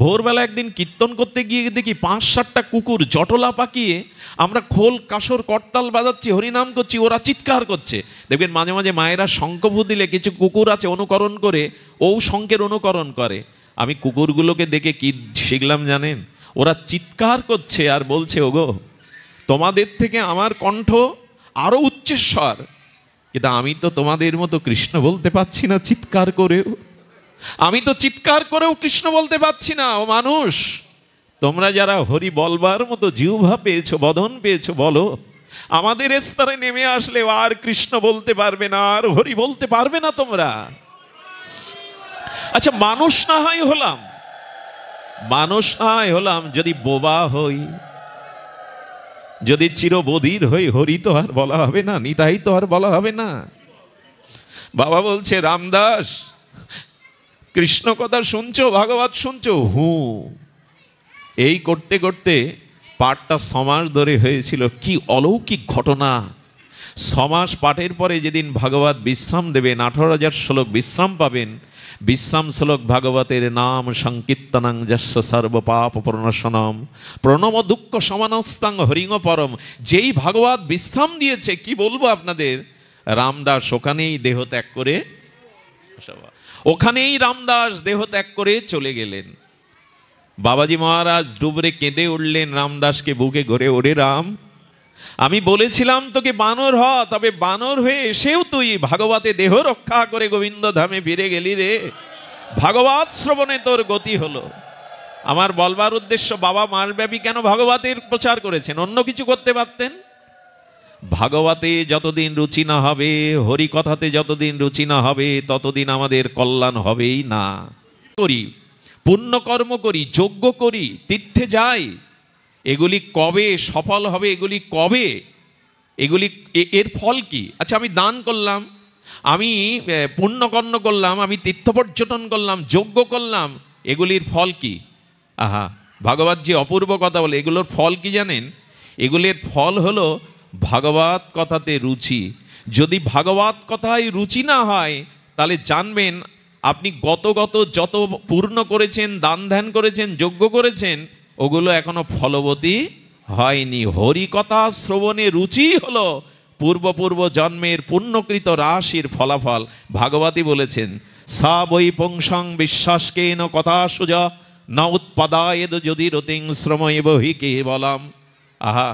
ভোরবেলা একদিন কীর্তন করতে গিয়ে দেখি 5-7টা কুকুর জটলা পাকিয়ে আমরা খোল কাসর করতাল বাজাচ্ছি, হরিনাম করছি, ওরা চিৎকার করছে। দেখবেন মাঝে মাঝে মায়েরা শঙ্খভূ দিলে কিছু কুকুর আছে অনুকরণ করে, ও শঙ্খের অনুকরণ করে। আমি কুকুরগুলোকে দেখে কি শিখলাম জানেন? ওরা চিৎকার করছে আর বলছে, ওগো তোমাদের থেকে আমার কণ্ঠ আরো উচ্চস্বর, কিন্তু আমি তো তোমাদের মতো কৃষ্ণ বলতে পারছি না চিৎকার করেও। আমি তো চিৎকার করেও কৃষ্ণ বলতে পারছি না। ও মানুষ, তোমরা যারা হরি বলবার মতো জিহ্বা পেয়েছো, বদন পেয়েছো, বলো আমাদের স্তরে নেমে আসলে আর কৃষ্ণ বলতে পারবে না, আর হরি বলতে পারবে না তোমরা। আচ্ছা, মানুষ না হয় হলাম, মানুষ না হয় হলাম, যদি বোবা হই, যদি চিরবধির হই, হরি তো আর বলা হবে না, নিতাই তো আর বলা হবে না। বাবা বলছে, রামদাস কৃষ্ণ কথা শুনছো, ভাগবত শুনছো? এই করতে করতে পাঠটা 6 মাস ধরে হয়েছিল। কি অলৌকিক ঘটনা! 6 মাস পাঠের পরে যেদিন ভাগবত বিশ্রাম দেবেন, 18,000 শ্লোক বিশ্রাম পাবেন। বিশ্রাম শ্লোক ভাগবতের নাম সংকীর্তনং যস্য সর্ব পাপ প্রণশনম প্রণম দুঃখ সমানস্তাং হরিং পরম। যেই ভাগবত বিশ্রাম দিয়েছে, কি বলবো আপনাদের, রামদাস ওখানেই দেহ ত্যাগ করে, ওখানেই রামদাস দেহ ত্যাগ করে চলে গেলেন। বাবাজি মহারাজ ডুবরে কেঁদে উঠলেন, রামদাসকে বুকে ঘরে, ওরে রাম, আমি বলেছিলাম তোকে বানর হ, তবে বানর হয়ে এসেও তুই ভাগবতে দেহ রক্ষা করে গোবিন্দ ধামে ফিরে গেলি রে। ভাগবত শ্রবণে তোর গতি হলো। আমার বলবার উদ্দেশ্য, বাবা মাসব্যাপী কেন ভাগবতের প্রচার করেছেন? অন্য কিছু করতে পারতেন। ভাগবতে যতদিন রুচি না হবে, হরি কথাতে যতদিন রুচি না হবে, ততদিন আমাদের কল্যাণ হবেই না। করি পুণ্যকর্ম করি, যজ্ঞ করি, তীর্থে যাই, এগুলি কবে সফল হবে? এগুলি কবে? এগুলি এর ফল কি? আচ্ছা, আমি দান করলাম, আমি পুণ্যকর্ম করলাম, আমি তীর্থ পর্যটন করলাম, যজ্ঞ করলাম, এগুলির ফল কি? আহা, ভাগবত যে অপূর্ব কথা বলে, এগুলোর ফল কি জানেন? এগুলির ফল হলো ভাগবত কথাতে রুচি। যদি ভাগবত কথায় রুচি না হয়, তাহলে জানবেন আপনি গত যত পূর্ণ করেছেন, দান ধ্যান করেছেন, যজ্ঞ করেছেন, ওগুলো এখনো ফলবতী হয়নি। হরি কথা শ্রবণে রুচি হলো পূর্ব জন্মের পুণ্যকৃত রাশির ফলাফল। ভাগবতী বলেছেন, সা বৈ পুংসং বিশ্বাসকেন কথা সুজা না উৎপাদায়েদ যদি রতিং শ্রময়েব হি কেবলম। আহা,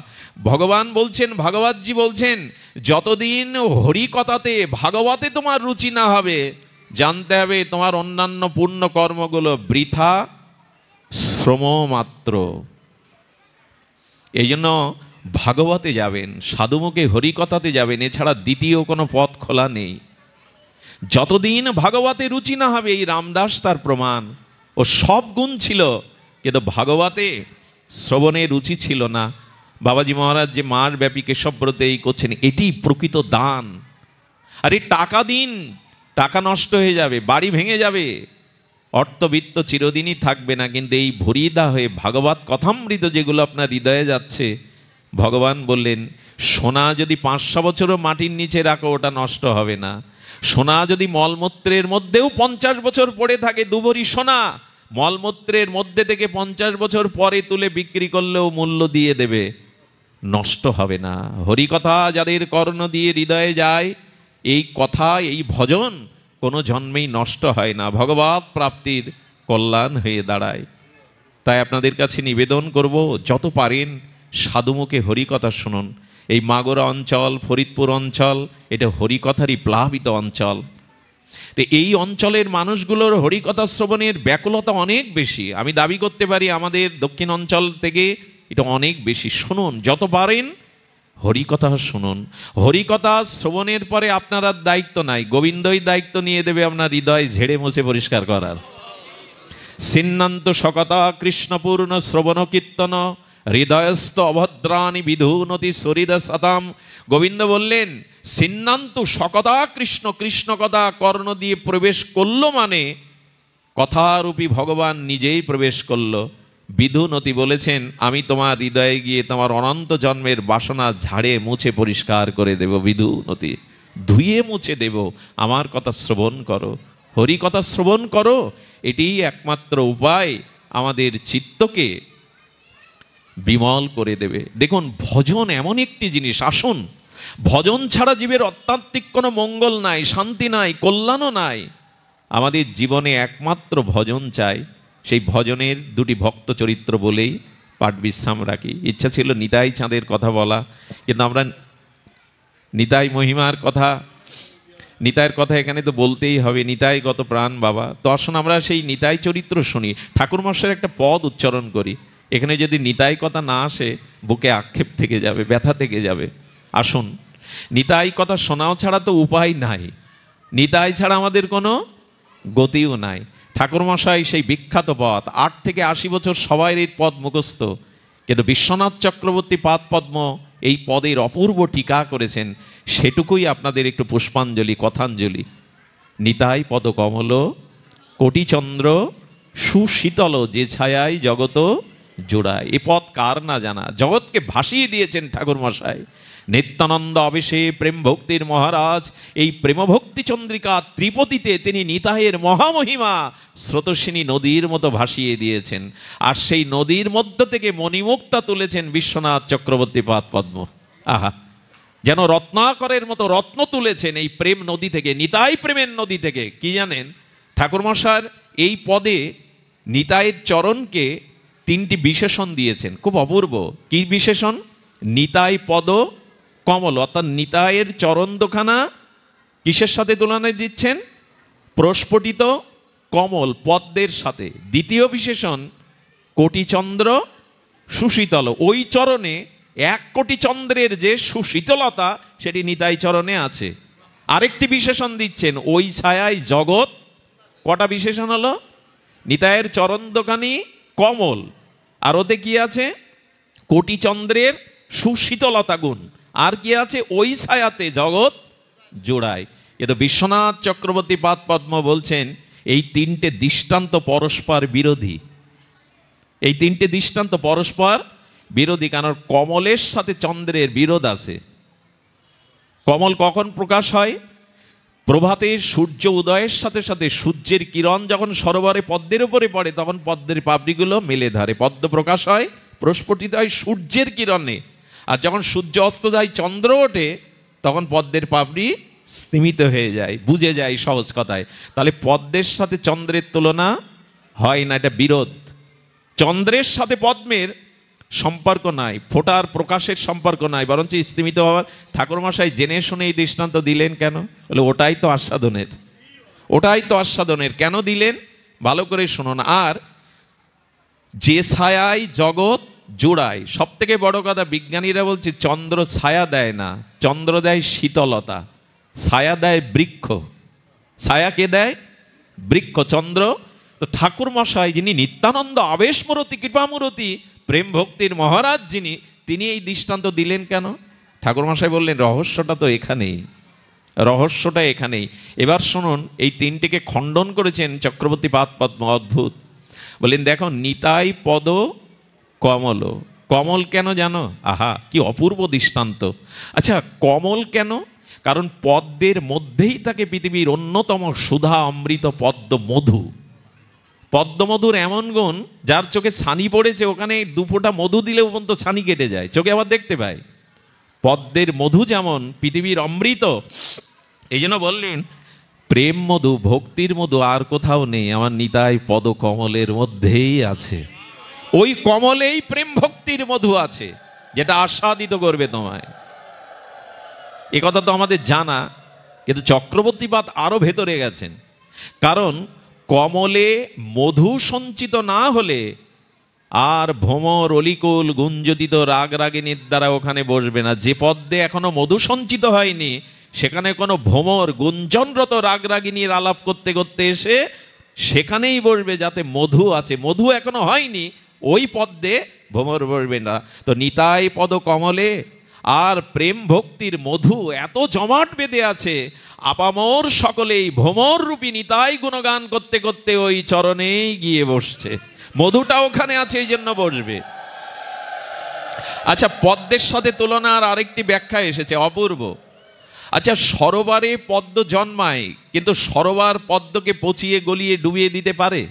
ভগবান বলছেন, ভাগবতজি বলছেন, যতদিন হরি কথাতে ভাগবতে তোমার রুচি না হবে, জানতে হবে তোমার অন্যান্য পুণ্য কর্মগুলো বৃথা শ্রম মাত্র। এই জন্য ভাগবতে যাবেন, সাধুমুখে হরিকথাতে যাবেন, এছাড়া দ্বিতীয় কোনো পথ খোলা নেই। যতদিন ভাগবতে রুচি না হবে, এই রামদাস তার প্রমাণ। ও সব গুণ ছিল, কিন্তু ভাগবতে শ্রবণে রুচি ছিল না। বাবাজি মহারাজ যে মাস ব্যাপী কেশবব্রতে এই করছেন, এটি প্রকৃত দান। আর এই টাকা দিন, টাকা নষ্ট হয়ে যাবে, বাড়ি ভেঙে যাবে, অর্থবিত্ত চিরদিনই থাকবে না, কিন্তু এই ভরিদা হয়ে ভাগবত কথামৃত যেগুলো আপনার হৃদয়ে যাচ্ছে, ভগবান বললেন, সোনা যদি 500 বছরও মাটির নিচে রাখো, ওটা নষ্ট হবে না। সোনা যদি মলমূত্রের মধ্যেও 50 বছর পড়ে থাকে, দুভরি সোনা মলমূত্রের মধ্যে থেকে 50 বছর পরে তুলে বিক্রি করলেও মূল্য দিয়ে দেবে, নষ্ট হবে না। হরিকথা যাদের কর্ণ দিয়ে হৃদয়ে যায়, এই কথা, এই ভজন কোনো জন্মেই নষ্ট হয় না, ভগবত প্রাপ্তির কল্যাণ হয়ে দাঁড়ায়। তাই আপনাদের কাছে নিবেদন করব, যত পারেন সাধুমুখে হরিকথা শুনুন। এই মাগুরা অঞ্চল, ফরিদপুর অঞ্চল, এটা হরিকথারই প্লাবিত অঞ্চল। তো এই অঞ্চলের মানুষগুলোর হরিকথা শ্রবণের ব্যাকুলতা অনেক বেশি। আমি দাবি করতে পারি আমাদের দক্ষিণ অঞ্চল থেকে এটা অনেক বেশি। শুনুন, যত পারেন হরিকথা শুনুন। হরিকথা শ্রবণের পরে আপনার আর দায়িত্ব নাই, গোবিন্দই দায়িত্ব নিয়ে দেবে আপনার হৃদয় ঝেড়ে মুছে পরিষ্কার করার। সিন্নান্ত সকতা কৃষ্ণপূর্ণ শ্রবণ কীর্তন হৃদয়স্থ অভদ্রাণী বিধুনতি সরিদ সতাম। গোবিন্দ বললেন, সিন্নান্তু সকতা কৃষ্ণ, কৃষ্ণ কথা কর্ণ দিয়ে প্রবেশ করলো, মানে কথারূপী ভগবান নিজেই প্রবেশ করলো। বিধুনতি বলেছেন, আমি তোমার হৃদয়ে গিয়ে তোমার অনন্ত জন্মের বাসনা ঝাড়ে মুছে পরিষ্কার করে দেব। বিধুনতি, ধুয়ে মুছে দেব, আমার কথা শ্রবণ করো। হরি কথা শ্রবণ করো, এটিই একমাত্র উপায় আমাদের চিত্তকে বিমল করে দেবে। দেখুন, ভজন এমন একটি জিনিস, আসুন, ভজন ছাড়া জীবের অত্যাত্মিক কোনো মঙ্গল নাই, শান্তি নাই, কল্যাণও নাই। আমাদের জীবনে একমাত্র ভজন চাই। সেই ভজনের দুটি ভক্ত চরিত্র বলেই পাঠ বিশ্রাম রাখি। ইচ্ছা ছিল নিতাই চাঁদের কথা বলা, কিন্তু আমরা নিতাই মহিমার কথা, নিতাইয়ের কথা এখানে তো বলতেই হবে। নিতাই গত প্রাণ বাবা। তো আসুন আমরা সেই নিতাই চরিত্র শুনি, ঠাকুরমশাইয়ের একটা পদ উচ্চারণ করি। এখানে যদি নিতাই কথা না আসে, বুকে আক্ষেপ থেকে যাবে, ব্যথা থেকে যাবে। আসুন, নিতাই কথা শোনাও ছাড়া তো উপায় নাই, নিতাই ছাড়া আমাদের কোনো গতিও নাই। ঠাকুরমশাই সেই বিখ্যাত পদ, 8 থেকে 80 বছর সবাই এই পদ মুখস্থ, কিন্তু বিশ্বনাথ চক্রবর্তী পাদ পদ্ম এই পদের অপূর্ব টিকা করেছেন। সেটুকুই আপনাদের একটু পুষ্পাঞ্জলি, কথাঞ্জলি। নিতাই পদ কমল কোটিচন্দ্র সুশীতল, যে ছায়ায় জগত জোড়ায়। এ পদ কার না জানা, জগৎকে ভাসিয়ে দিয়েছেন ঠাকুরমশাই। নিত্যানন্দ আবেশে প্রেম ভক্তির মহারাজ, এই প্রেমভক্তি চন্দ্রিকা ত্রিপতিতে তিনি নিতাইয়ের মহামহিমা স্রোতস্বিনী নদীর মতো ভাসিয়ে দিয়েছেন। আর সেই নদীর মধ্য থেকে মণিমুক্তা তুলেছেন বিশ্বনাথ চক্রবর্তী পাদ পদ্ম। আহা, যেন রত্নাকরের মতো রত্ন তুলেছেন এই প্রেম নদী থেকে, নিতাই প্রেমের নদী থেকে। কি জানেন, ঠাকুরমশার এই পদে নিতাইয়ের চরণকে 3টি বিশেষণ দিয়েছেন, খুব অপূর্ব। কি বিশেষণ? নিতাই পদ কমল, অর্থাৎ নিতাইয়ের চরণ দোখানা কিসের সাথে তুলনা দিচ্ছেন? প্রস্ফুটিত কমল পদ্মের সাথে। দ্বিতীয় বিশেষণ কোটিচন্দ্র সুশীতল, ওই চরণে 1 কোটি চন্দ্রের যে সুশীতলতা সেটি নিতাই চরণে আছে। আরেকটি বিশেষণ দিচ্ছেন, ওই ছায়ায় জগৎ। কটা বিশেষণ হলো? নিতাইয়ের চরণ দোকানি কমল, আর ওতে কি আছে? কোটি চন্দ্রের সুশীতলতা গুণ। আর কি আছে? ওই ছায়াতে জগৎ জোড়ায়। এটা বিশ্বনাথ চক্রবর্তী পাদ পদ্ম বলছেন এই 3টে দৃষ্টান্ত পরস্পর বিরোধী। এই 3টে দৃষ্টান্ত পরস্পর বিরোধী, কারণ কমলের সাথে চন্দ্রের বিরোধ আছে। কমল কখন প্রকাশ হয়? প্রভাতে সূর্য উদয়ের সাথে সাথে সূর্যের কিরণ যখন সরোবরে পদ্মের উপরে পড়ে, তখন পদ্মের পাপড়িগুলো মেলে ধরে, পদ্ম প্রকাশ হয়, প্রস্ফুটিত হয় সূর্যের কিরণে। আর যখন সূর্য অস্ত যায়, চন্দ্র ওঠে, তখন পদ্মের পাপড়ি স্তিমিত হয়ে যায়, বুঝে যায় সহজ কথায়। তাহলে পদ্মের সাথে চন্দ্রের তুলনা হয় না, এটা বিরোধ। চন্দ্রের সাথে পদ্মের সম্পর্ক নাই, ফোটার প্রকাশের সম্পর্ক নাই, বরঞ্চ স্তিমিত হওয়ার। ঠাকুরমশাই জেনে শুনে এই দৃষ্টান্ত দিলেন কেন? বলে ওটাই তো আস্বাদনের, ওটাই তো আস্বাদনের। কেন দিলেন ভালো করে শুনুন। আর যে ছায়ায় জগৎ জোড়ায়, সব থেকে বড় কথা, বিজ্ঞানীরা বলছে চন্দ্র ছায়া দেয় না, চন্দ্র দেয় শীতলতা, ছায়া দেয় বৃক্ষ। ছায়া কে দেয়? বৃক্ষ, চন্দ্র। তো ঠাকুরমশাই যিনি নিত্যানন্দ আবেশমূরতি কৃপামূরতি প্রেম ভক্তির মহারাজ যিনি, তিনি এই দৃষ্টান্ত দিলেন কেন? ঠাকুরমশাই বললেন রহস্যটা তো এখানেই, রহস্যটা এখানেই। এবার শুনুন, এই 3টিকে খণ্ডন করেছেন চক্রবর্তী পাদ পদ্ম, অদ্ভুত। বললেন দেখো, নিতাই পদ কমল। কমল কেন জানো? আহা, কি অপূর্ব দৃষ্টান্ত। আচ্ছা, কমল কেন? কারণ পদ্মের মধ্যেই থাকে পৃথিবীর অন্যতম সুধা অমৃত পদ্ম মধু। পদ্মমধুর এমন গুণ, যার চোখে ছানি পড়েছে ওখানে 2 ফোঁটা মধু দিলেও পর্যন্ত ছানি কেটে যায়, চোখে আবার দেখতে পায়। পদ্মের মধু যেমন পৃথিবীর অমৃত, এই জন্য বললেন প্রেম মধু, ভক্তির মধু আর কোথাও নেই, আমার নিতাই পদ কমলের মধ্যেই আছে। ওই কমলেই প্রেম ভক্তির মধু আছে, যেটা আস্বাদিত করবে তোমায়। এ কথা তো আমাদের জানা, কিন্তু চক্রবর্তী পাদ আরো ভেতরে গেছেন। কারণ কমলে মধু সঞ্চিত না হলে আর ভ্রমর অলিকুল গুঞ্জদিত রাগ রাগিনীর দ্বারা ওখানে বসবে না। যে পদ্মে এখনো মধু সঞ্চিত হয়নি, সেখানে কোনো ভ্রমর গুঞ্জনরত রাগ রাগিনীর আলাপ করতে করতে এসে সেখানেই বসবে, যাতে মধু আছে। মধু এখনো হয়নি, ওই পদ্মে ভ্রমর বসবে না। তো নিতাই পদ কমলে আর প্রেম ভক্তির মধু এত জমাট বেঁধে আছে, আপামর সকলেই ভ্রমর রূপী নিতাই গুণগান করতে করতে ওই চরণেই গিয়ে বসছে। মধুটা ওখানে আছে, এই জন্য বসবে। আচ্ছা, পদ্মের সাথে তুলনার আরেকটি ব্যাখ্যা এসেছে অপূর্ব। আচ্ছা, সরোবরে পদ্ম জন্মায়, কিন্তু সরোবর পদ্মকে পচিয়ে গলিয়ে ডুবিয়ে দিতে পারে?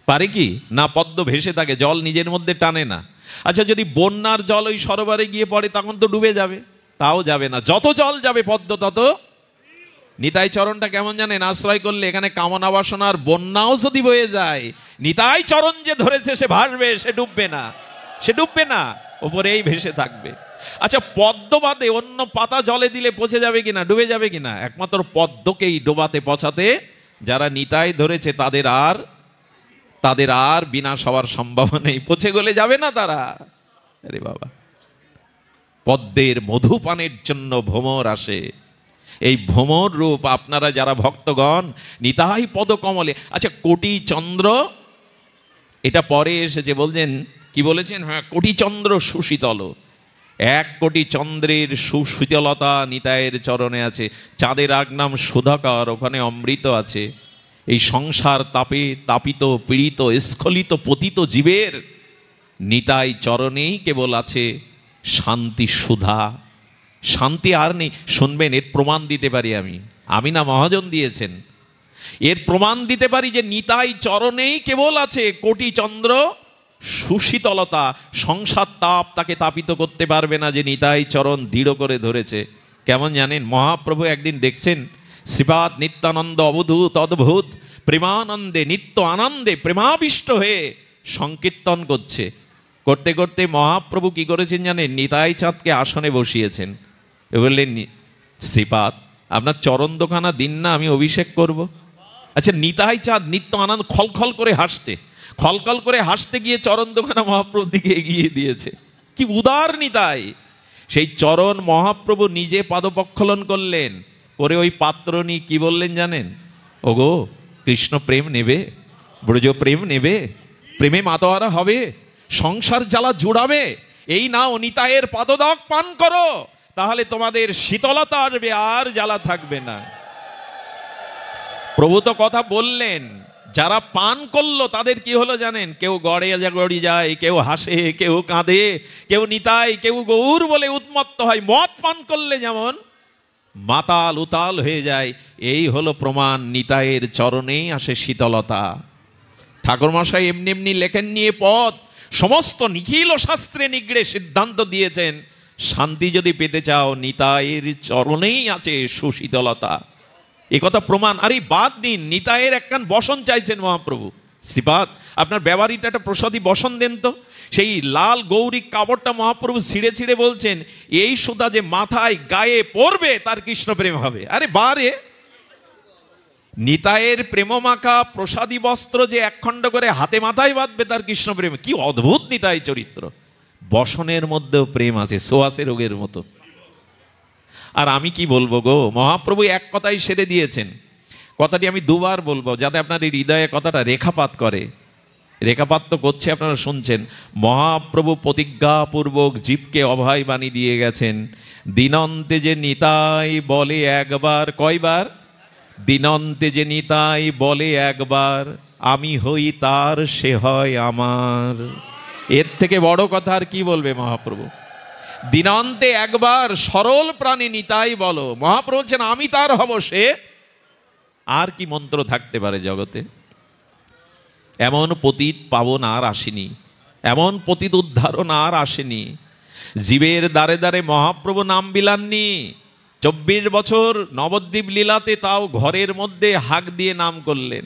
পারে কি না? পদ্ম ভেসে থাকে, জল নিজের মধ্যে টানে না। আচ্ছা, যদি বন্যার জল ওই সরোবরে গিয়ে পড়ে তখন তো ডুবে যাবে? তাও যাবে না, যত জল যাবে পদ্ম তত। নিতাই চরণটা কেমন জানেন? আশ্রয় করলে এখানে কামনা বাসনার বন্যাও যদি বয়ে যায়, নিতাই চরণ যে ধরেছে সে ভাসবে, সে ডুববে না, সে ডুববে না, ওপরেই ভেসে থাকবে। আচ্ছা, পদ্ম বাদে অন্য পাতা জলে দিলে পচে যাবে কিনা, ডুবে যাবে কিনা? একমাত্র পদ্মকেই ডোবাতে পচাতে যারা নিতাই ধরেছে তাদের আর বিনাশ হওয়ার সম্ভাবনা নেই, পচে গলে যাবে না তারা। আরে বাবা, পদ্মের মধুপানের জন্য ভ্রমর আসে, এই ভ্রমর রূপ আপনারা যারা ভক্তগণ নিতাই পদকমলে। আচ্ছা, কোটি চন্দ্র এটা পরে এসেছে, বলছেন কি বলেছেন? হ্যাঁ, কোটি চন্দ্র সুশীতল, 1 কোটি চন্দ্রের সুশীতলতা নিতাইয়ের চরণে আছে। চাঁদের নাম সুধাকর, ওখানে অমৃত আছে। এই সংসার তাপে তাপিত পীড়িত স্খলিত পতিত জীবের নিতাই চরণেই কেবল আছে শান্তি সুধা। শান্তি আর নেই। শুনবেন, এর প্রমাণ দিতে পারি আমি না, মহাজন দিয়েছেন। এর প্রমাণ দিতে পারি যে নিতাই চরণেই কেবল আছে কোটি চন্দ্র সুশীতলতা। সংসার তাপ তাকে তাপিত করতে পারবে না, যে নিতাই চরণ দৃঢ় করে ধরেছে। কেমন জানেন? মহাপ্রভু একদিন দেখছেন শ্রীপাদ নিত্যানন্দ অবধূত অদ্ভুত প্রেমানন্দে নিত্য আনন্দে প্রেমাবিষ্ট হয়ে সংকীর্তন করতে করতে মহাপ্রভু কি করেছেন জানেন? নিতাই চাঁদকে আসনে বসিয়েছেন। বললেন, শ্রীপাদ আপনার চরণ দোখানা দিন না, আমি অভিষেক করব। আচ্ছা, নিতাই চাঁদ নিত্য আনন্দ খলখল করে হাসতে, খলখল করে হাসতে গিয়ে চরণ দোখানা মহাপ্রভুর দিকে এগিয়ে দিয়েছে। কি উদার নিতাই! সেই চরণ মহাপ্রভু নিজে পাদপক্ষলন করলেন, করে ওই পাত্র নিয়ে কি বললেন জানেন? ওগো, কৃষ্ণ প্রেম নেবে, ব্রজ প্রেম নেবে, প্রেমে মাতোয়ারা হবে, সংসার জ্বালা জুড়াবে, এই নাও নিতাইয়ের পাদদক পান করো, তাহলে তোমাদের শীতলতা আসবে, আর জ্বালা থাকবে না। প্রভু তো কথা বললেন, যারা পান করলো তাদের কি হলো জানেন? কেউ গড়ে যায়, কেউ হাসে, কেউ কাঁদে, কেউ নিতাই, কেউ গৌর বলে উন্মত্ত হয়। মদ পান করলে যেমন মাতাল উতাল হয়ে যায়, এই হলো প্রমাণ, নিতাইয়ের চরণেই আসে শীতলতা। ঠাকুরমশাই এমনি এমনি লেখেন নিয়ে পথ, সমস্ত নিখিল শাস্ত্রে নিগড়ে সিদ্ধান্ত দিয়েছেন, শান্তি যদি পেতে চাও নিতাইয়ের চরণেই আছে সুশীতলতা। এ কথা প্রমাণ। আর এই বাদ দিন, নিতাইয়ের একখান বসন চাইছেন মহাপ্রভু। শ্রীপাদ আপনার ব্যবহারিটা একটা প্রসাদী বসন দেন তো। সেই লাল গৌরী কাপড়টা মহাপ্রভু ছিঁড়ে ছিঁড়ে বলছেন, এই সুতা যে মাথায় গায়ে পড়বে তার কৃষ্ণ প্রেম হবে। আরে বারে, নিতাইয়ের প্রেমমাখা প্রসাদী বস্ত্র যে একখণ্ড করে হাতে মাথায় বাঁধবে তার কৃষ্ণ প্রেম। কি অদ্ভুত নিতাই চরিত্র! বসনের মধ্যেও প্রেম আছে, সোয়াসে রোগের মতো। আর আমি কি বলবো গো, মহাপ্রভু এক কথাই সেরে দিয়েছেন। কথাটি আমি দুবার বলবো যাতে আপনার এই হৃদয়ে কথাটা রেখাপাত করে। রেখাপাত তো করছে, আপনারা শুনছেন। মহাপ্রভু প্রতিজ্ঞাপূর্বক জীবকে অভয় বাণী দিয়ে গেছেন, দিনন্তে যে নিতাই বলে একবার, কয়বার? দিনন্তে যে নিতাই বলে একবার, আমি হই তার, সে হয় আমার। এর থেকে বড় কথা আর কি বলবে মহাপ্রভু? দিনান্তে একবার সরল প্রাণী নিতাই বলো, মহাপ্রভু বলছেন আমি তার হব, সে। আর কি মন্ত্র থাকতে পারে জগতে? এমন পতিত পাবন আর আসেনি, এমন পতিত উদ্ধারণ আর আসেনি। জীবের দ্বারে দ্বারে মহাপ্রভু নাম বিলাননি। 24 বছর নবদ্বীপ লীলাতে তাও ঘরের মধ্যে হাঁক দিয়ে নাম করলেন।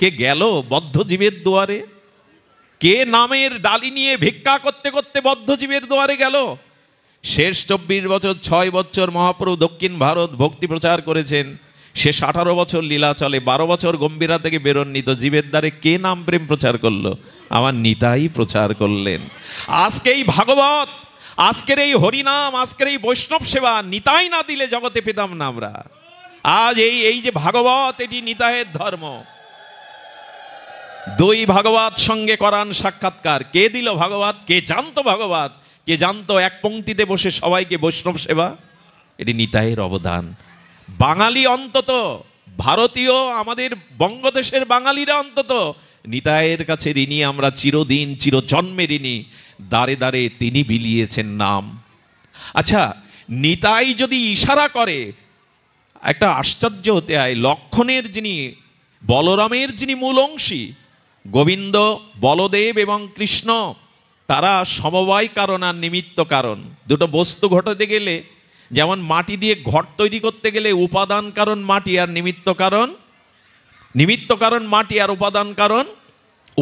কে গেল বদ্ধ জীবের দুয়ারে? কে নামের ডালি নিয়ে ভিক্ষা করতে করতে বদ্ধ জীবের দুয়ারে গেল? শেষ 24 বছর 6 বছর মহাপ্রভু দক্ষিণ ভারত ভক্তি প্রচার করেছেন। শেষ 18 বছর লীলা চলে, 12 বছর গম্ভীরা থেকে বেরোননি। তো জীবের দ্বারে কে নাম প্রেম প্রচার করলো? আমার নিতাই প্রচার করলেন। আজকে এই ভাগবত, আজকের এই হরিনাম, আজকের এই বৈষ্ণব সেবা নিতাই না দিলে জগতে পেতাম না আমরা। আজ এই যে ভাগবত, এটি নিতাইয়ের ধর্ম। 2 ভাগবত সঙ্গে করান সাক্ষাৎকার। কে দিল ভাগবত? কে জানতো ভাগবত? কে জানতো এক পংক্তিতে বসে সবাইকে বৈষ্ণব সেবা? এটি নিতাইয়ের অবদান। বাঙালি অন্তত, ভারতীয় আমাদের বঙ্গদেশের বাঙালিরা অন্তত নিতাইয়ের কাছে ঋণী আমরা, চিরদিন চিরজন্মে ঋণী। দ্বারে দ্বারে তিনি বিলিয়েছেন নাম। আচ্ছা, নিতাই যদি ইশারা করে, একটা আশ্চর্য হতে হয়, লক্ষণের যিনি বলরামের যিনি মূল অংশী, গোবিন্দ, বলদেব এবং কৃষ্ণ, তারা সমবায় কারণ আর নিমিত্ত কারণ। দুটো বস্তু ঘটাতে গেলে, যেমন মাটি দিয়ে ঘট তৈরি করতে গেলে উপাদান কারণ মাটি আর নিমিত্ত কারণ, নিমিত্ত কারণ মাটি আর উপাদান কারণ,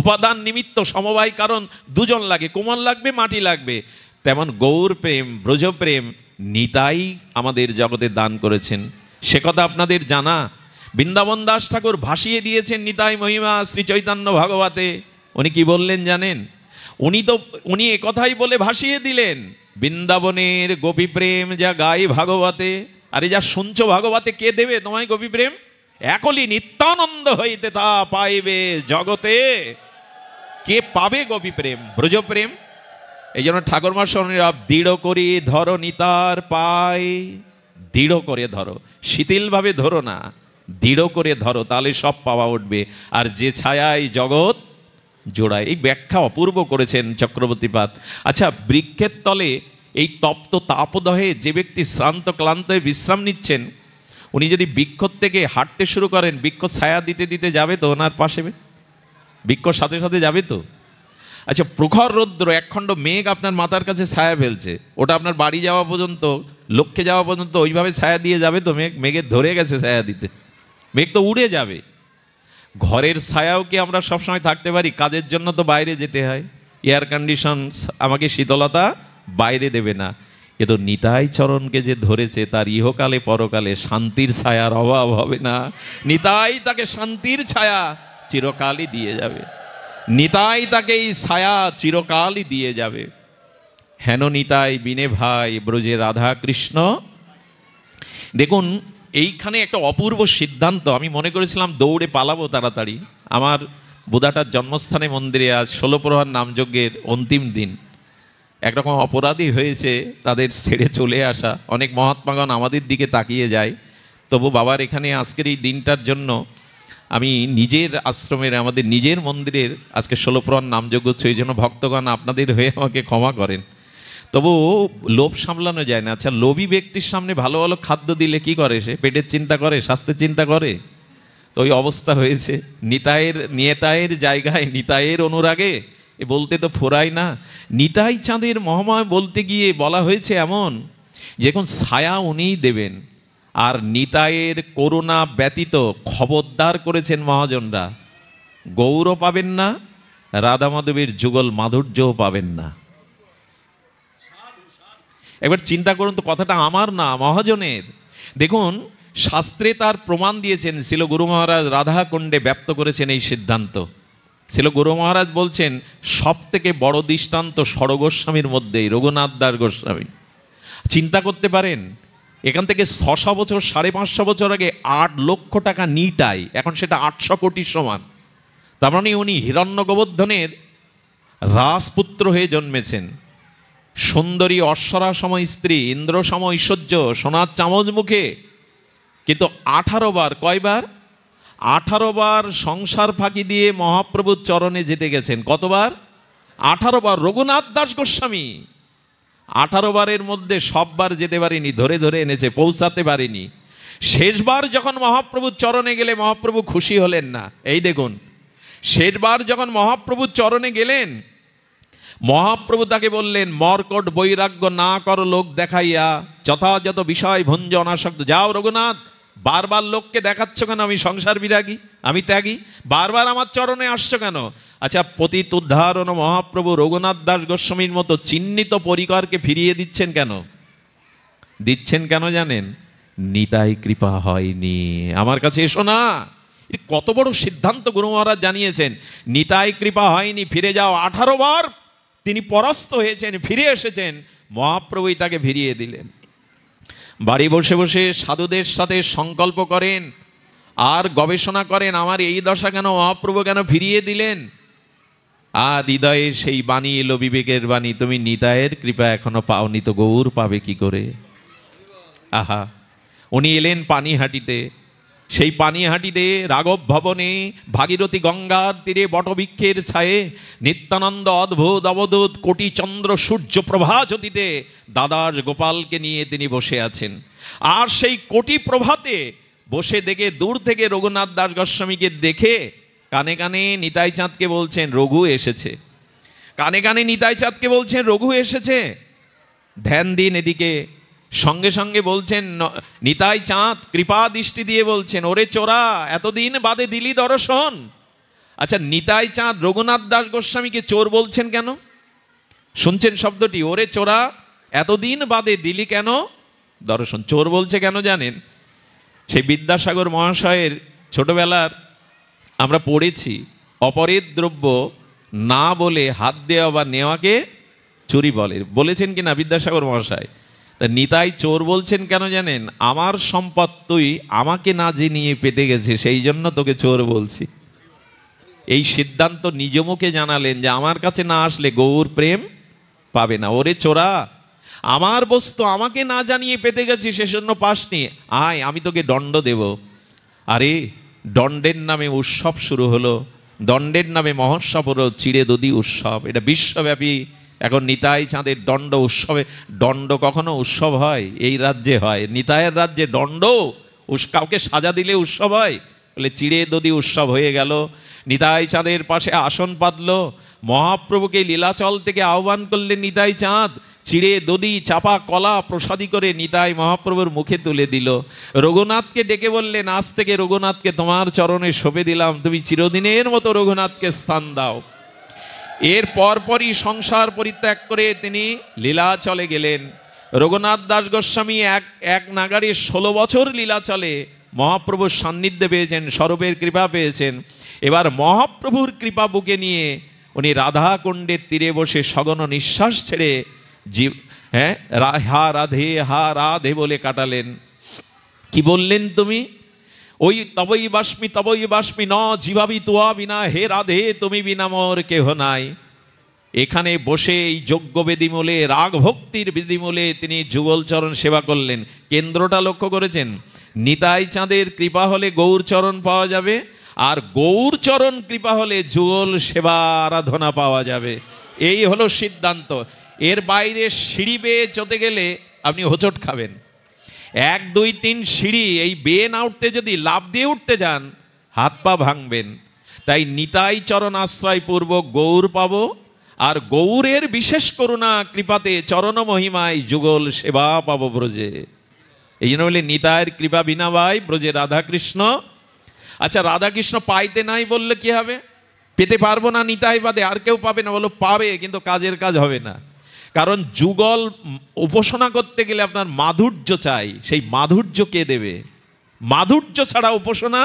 উপাদান নিমিত্ত সমবায় কারণ দুজন লাগে, কোমল লাগবে, মাটি লাগবে। তেমন গৌর প্রেম, ব্রজপ্রেম নিতাই আমাদের জগতে দান করেছেন। সে কথা আপনাদের জানা। বৃন্দাবন দাস ঠাকুর ভাসিয়ে দিয়েছেন নিতাই মহিমা শ্রী চৈতন্য ভাগবতে। উনি কি বললেন জানেন? উনি একথাই বলে ভাসিয়ে দিলেন, বৃন্দাবনের গোপী প্রেম যা গাই ভাগবতে। আরে যা শুনছো ভাগবতে, কে দেবে তোমায় গোপী প্রেম? একলি নিত্যানন্দ হইতে তা পাইবে জগতে। কে পাবে গোপী প্রেম, ব্রজপ্রেম? এই জন্য ঠাকুরমা শরণীরা, দৃঢ় করি ধরো নিতার পাই। দৃঢ় করে ধরো, শিথিলভাবে ধরো না, দৃঢ় করে ধরো, তাহলে সব পাওয়া উঠবে। আর যে ছায়ায় জগৎ জোড়ায়, এই ব্যাখ্যা অপূর্ব করেছেন চক্রবর্তীপাদ। আচ্ছা, বৃক্ষের তলে এই তপ্ত তাপদহে যে ব্যক্তি শ্রান্ত ক্লান্ত হয়ে বিশ্রাম নিচ্ছেন, উনি যদি বৃক্ষ থেকে হাঁটতে শুরু করেন, বৃক্ষ ছায়া দিতে দিতে যাবে তো ওনার পাশে, বৃক্ষ সাথে সাথে যাবে তো। আচ্ছা, প্রখর রৌদ্র, একখণ্ড মেঘ আপনার মাথার কাছে ছায়া ফেলছে, ওটা আপনার বাড়ি যাওয়া পর্যন্ত, লক্ষ্যে যাওয়া পর্যন্ত ওইভাবে ছায়া দিয়ে যাবে তো? মেঘের ধরে গেছে ছায়া দিতে, মেঘ তো উড়ে যাবে। ঘরের ছায়াও কি আমরা সবসময় থাকতে পারি? কাজের জন্য তো বাইরে যেতে হয়, এয়ার কন্ডিশন আমাকে শীতলতা বাইরে দেবে না। কিন্তু নিতাই চরণকে যে ধরেছে, তার ইহকালে পরকালে শান্তির ছায়ার অভাব হবে না। নিতাই তাকে শান্তির ছায়া চিরকালই দিয়ে যাবে, নিতাই তাকে এই ছায়া চিরকালই দিয়ে যাবে। হেন নিতাই বিনে ভাই ব্রজে রাধা কৃষ্ণ। দেখুন, এইখানে একটা অপূর্ব সিদ্ধান্ত। আমি মনে করেছিলাম দৌড়ে পালাবো তাড়াতাড়ি। আমার বুধাটার জন্মস্থানে মন্দিরে আজ 16 প্রহর নামযজ্ঞের অন্তিম দিন। একরকম অপরাধী হয়েছে তাদের ছেড়ে চলে আসা। অনেক মহাত্মাগণ আমাদের দিকে তাকিয়ে যায়, তবু বাবার এখানে আজকের এই দিনটার জন্য আমি নিজের আশ্রমের, আমাদের নিজের মন্দিরের আজকে 16 প্রহর নামযজ্ঞ হচ্ছে। এই জন্য ভক্তগণ আপনাদের হয়ে আমাকে ক্ষমা করেন। তবু লোভ সামলানো যায় না। আচ্ছা, লোভী ব্যক্তির সামনে ভালো ভালো খাদ্য দিলে কি করে? সে পেটের চিন্তা করে, স্বাস্থ্যের চিন্তা করে। তো ওই অবস্থা হয়েছে। নিতাইয়ের জায়গায়, নিতাইয়ের অনুরাগে এ বলতে তো ফোরাই না। নিতাই চাঁদের মহাময় বলতে গিয়ে বলা হয়েছে এমন, যখন ছায়া উনিই দেবেন। আর নিতাইয়ের করুণা ব্যতীত খবরদার করেছেন মহাজনরা, গৌরও পাবেন না, রাধা মাধবের যুগল মাধুর্যও পাবেন না। একবার চিন্তা করুন তো, কথাটা আমার না, মহাজনের। দেখুন, শাস্ত্রে তার প্রমাণ দিয়েছেন। শিল গুরু মহারাজ রাধাকুণ্ডে ব্যক্ত করেছেন এই সিদ্ধান্ত। শিল গুরু মহারাজ বলছেন, সব থেকে বড় দৃষ্টান্ত ষড়গোস্বামীর মধ্যেই রঘুনাথ দাস গোস্বামী। চিন্তা করতে পারেন, এখান থেকে 600 বছর, 550 বছর আগে 8 লক্ষ টাকা নিটাই, এখন সেটা 800 কোটির সমান। তার মানে উনি হিরণ্য গোবর্ধনের রাজপুত্র হয়ে জন্মেছেন। সুন্দরী অশ্বরা সময় স্ত্রী, ইন্দ্র সম ঐশ্বর্য, সোনার চামচ মুখে। কিন্তু 18 বার, কয়বার? 18 বার সংসার ফাঁকি দিয়ে মহাপ্রভুর চরণে যেতে গেছেন। কতবার? 18 বার। রঘুনাথ দাস গোস্বামী 18 বারের মধ্যে সববার যেতে পারেনি, ধরে ধরে এনেছে, পৌঁছাতে পারেনি। শেষবার যখন মহাপ্রভুর চরণে গেলে মহাপ্রভু খুশি হলেন না। এই দেখুন, শেষবার যখন মহাপ্রভুর চরণে গেলেন, মহাপ্রভু তাকে বললেন, মর্কট বৈরাগ্য না কর লোক দেখাইয়া, যথাযথ বিষয় ভঞ্জ অনাসক্ত। যাও রঘুনাথ, বারবার লোককে দেখাচ্ছ কেন আমি সংসার বিরাগী, আমি ত্যাগী? বারবার আমার চরণে আসছো কেন? আচ্ছা, পতিত উদ্ধারণ মহাপ্রভু রঘুনাথ দাস গোস্বামীর মতো চিহ্নিত পরিকরকে ফিরিয়ে দিচ্ছেন কেন? দিচ্ছেন কেন জানেন? নিতাই কৃপা হয়নি, আমার কাছে এসো না। কত বড় সিদ্ধান্ত গুরু মহারাজ জানিয়েছেন। নিতাই কৃপা হয়নি, ফিরে যাও। 18 বার তিনি পরাস্ত হয়েছেন, ফিরে এসেছেন, মহাপ্রভুই তাকে ফিরিয়ে দিলেন। বাড়ি বসে বসে সাধুদের সাথে সংকল্প করেন আর গবেষণা করেন, আমার এই দশা কেন, মহাপ্রভু কেন ফিরিয়ে দিলেন? আর হৃদয়ে সেই বাণী এলো, বিবেকের বাণী, তুমি নিতাইয়ের কৃপা এখনো পাওনি তো গৌর পাবে কি করে? আহা, উনি এলেন পানিহাটিতে, সেই পানিহাটিতে রাঘব ভবনে ভাগীরথী গঙ্গার তীরে বটবৃক্ষের ছায়ে নিত্যানন্দ অদ্ভুত অবধূত কোটি চন্দ্র সূর্য প্রভা জ্যোতিতে দাদার গোপালকে নিয়ে তিনি বসে আছেন। আর সেই কোটি প্রভাতে বসে দেখে দূর থেকে রঘুনাথ দাস গোস্বামীকে দেখে কানে কানে নিতাই চাঁদকে বলছেন রঘু এসেছে, কানে কানে নিতাই চাঁদকে বলছেন রঘু এসেছে। ধ্যান দিন এদিকে, সঙ্গে সঙ্গে বলছেন নিতাই চাঁদ কৃপা দৃষ্টি দিয়ে বলছেন ওরে চোরা এতদিন বাদে দিলি দর্শন। আচ্ছা, নিতাই চাঁদ রঘুনাথ দাস গোস্বামীকে চোর বলছেন কেন? শুনছেন শব্দটি, ওরে চোরা এতদিন বাদে দিলি কেন দর্শন। চোর বলছে কেন জানেন? সেই বিদ্যাসাগর মহাশয়ের ছোটবেলার আমরা পড়েছি, অপরের দ্রব্য না বলে হাত দেওয়া বা নেওয়াকে চুরি বলে, বলেছেন কিনা বিদ্যাসাগর মহাশয়। তা নিতাই চোর বলছেন কেন জানেন? আমার সম্পদ তুই আমাকে না জিনিয়ে পেতে গেছে, সেই জন্য তোকে চোর বলছি। এই সিদ্ধান্ত নিজ মুখে জানালেন যে আমার কাছে না আসলে গৌর প্রেম পাবে না। ওরে চোরা, আমার বস্তু আমাকে না জানিয়ে পেতে গেছি, সেজন্য পাসনি, আয় আমি তোকে দণ্ড দেব। আরে দণ্ডের নামে উৎসব শুরু হলো, দণ্ডের নামে মহোৎসব হলো, চিড়ে দধি উৎসব। এটা বিশ্বব্যাপী এখন নিতাই চাঁদের দণ্ড উৎসবে। দণ্ড কখনো উৎসব হয়? এই রাজ্যে হয়। নিতাইয়ের রাজ্যে দণ্ড কাউকে সাজা দিলে উৎসব হয়? বলে চিড়ে দধি উৎসব হয়ে গেল। নিতাই চাঁদের পাশে আসন পাতল, মহাপ্রভুকে লীলাচল থেকে আহ্বান করলেন নিতাই চাঁদ। চিড়ে দধি চাপা কলা প্রসাদী করে নিতাই মহাপ্রভুর মুখে তুলে দিল। রঘুনাথকে ডেকে বললেন আজ থেকে রঘুনাথকে তোমার চরণে সঁপে দিলাম, তুমি চিরদিনের মতো রঘুনাথকে স্থান দাও। এর পরপরই সংসার পরিত্যাগ করে তিনি লীলাচলে গেলেন। রঘুনাথ দাস গোস্বামী এক নাগারে 16 বছর লীলাচলে মহাপ্রভুর সান্নিধ্যে পেয়েছেন, স্বরূপের কৃপা পেয়েছেন। এবার মহাপ্রভুর কৃপা বুকে নিয়ে উনি রাধাকুণ্ডের তীরে বসে সঘন নিঃশ্বাস ছেড়ে হা রাধে বলে কাটালেন। কি বললেন তুমি? ওই তবই বাস্মি ন জীবাবি তুয়া বিনা, হে রাধে তুমি বিনা মোর কেহ নাই। এখানে বসে এই যজ্ঞ বেদিমূলে রাগ ভক্তির বেদিমূলে তিনি যুগলচরণ সেবা করলেন। কেন্দ্রটা লক্ষ্য করেছেন? নিতাই চাঁদের কৃপা হলে গৌরচরণ পাওয়া যাবে, আর গৌরচরণ কৃপা হলে যুগল সেবা আরাধনা পাওয়া যাবে। এই হলো সিদ্ধান্ত। এর বাইরে সিঁড়ি বেয়ে চলতে গেলে আপনি হোঁচট খাবেন। 1 2 3 সিঁড়ি এই বেয়ে না উঠতে যদি লাফ দিয়ে উঠতে যান হাত পা ভাঙবেন। তাই নিতাই চরণ আশ্রয় পূর্বক গৌর পাবো, আর গৌরের বিশেষ করুণা কৃপাতে চরণ মহিমায় যুগল সেবা পাবো ব্রজে। এই জন্য বলে নিতাইয়ের কৃপা বিনা ভাই ব্রজে রাধাকৃষ্ণ। আচ্ছা, রাধাকৃষ্ণ পাইতে নাই বললে কি হবে? পেতে পারবো না নিতাই বাদে, আর কেউ পাবে না? বলো পাবে, কিন্তু কাজের কাজ হবে না। কারণ যুগল উপাসনা করতে গেলে আপনার মাধুর্য চাই। সেই মাধুর্য কে দেবে? মাধুর্য ছাড়া উপাসনা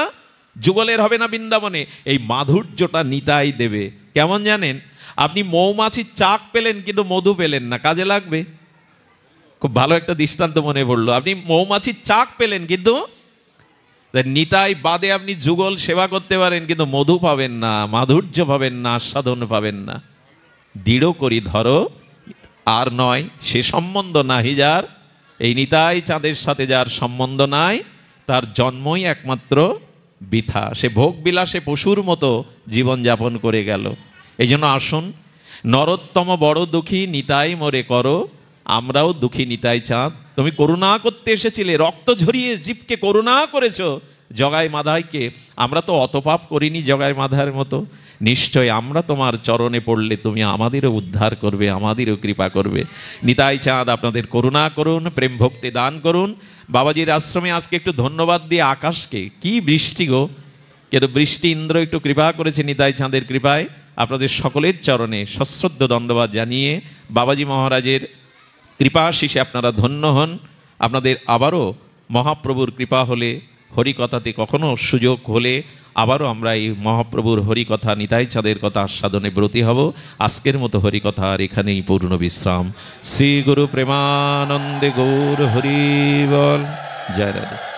যুগলের হবে না বৃন্দাবনে। এই মাধুর্যটা নিতাই দেবে। কেমন জানেন? আপনি মৌমাছির চাক পেলেন কিন্তু মধু পেলেন না, কাজে লাগবে? খুব ভালো একটা দৃষ্টান্ত মনে পড়লো। আপনি মৌমাছির চাক পেলেন কিন্তু নিতাই বাদে আপনি যুগল সেবা করতে পারেন, কিন্তু মধু পাবেন না, মাধুর্য পাবেন না, আস্বাদন পাবেন না। দৃঢ় করি ধরো আর নয় সে সম্বন্ধ নাহি যার। এই নিতাই চাঁদের সাথে যার সম্বন্ধ নাই তার জন্মই একমাত্র বৃথা। সে ভোগ বিলাসে পশুর মতো জীবনযাপন করে গেল। এই জন্য আসুন, নরোত্তম বড় দুঃখী নিতাই মোরে করো, আমরাও দুঃখী নিতাই চাঁদ। তুমি করুণা করতে এসেছিলে, রক্ত ঝরিয়ে জীবকে করুণা করেছো জগাই মাধাইকে। আমরা তো অত পাপ করিনি জগাই মাধার মতো। নিশ্চয় আমরা তোমার চরণে পড়লে তুমি আমাদেরও উদ্ধার করবে, আমাদেরও কৃপা করবে। নিতাই চাঁদ আপনাদের করুণা করুন, প্রেম ভক্তি দান করুন। বাবাজির আশ্রমে আজকে একটু ধন্যবাদ দিয়ে আকাশকে, কি বৃষ্টি গো, কিন্তু বৃষ্টি ইন্দ্র একটু কৃপা করেছে নিতাই চাঁদের কৃপায়। আপনাদের সকলের চরণে সশ্রদ্ধ দণ্ডবাদ জানিয়ে বাবাজি মহারাজের কৃপা আশিসে আপনারা ধন্য হন। আপনাদের আবারও মহাপ্রভুর কৃপা হলে, হরিকথাতে কখনো সুযোগ হলে আবারও আমরা এই মহাপ্রভুর হরিকথা, নিতাই চাঁদের কথা আস্বাদনে ব্রতী হব। আজকের মতো হরিকথা আর এখানেই পূর্ণ বিশ্রাম। শ্রী গুরু প্রেমানন্দে গৌর হরি বল। জয় রাধে।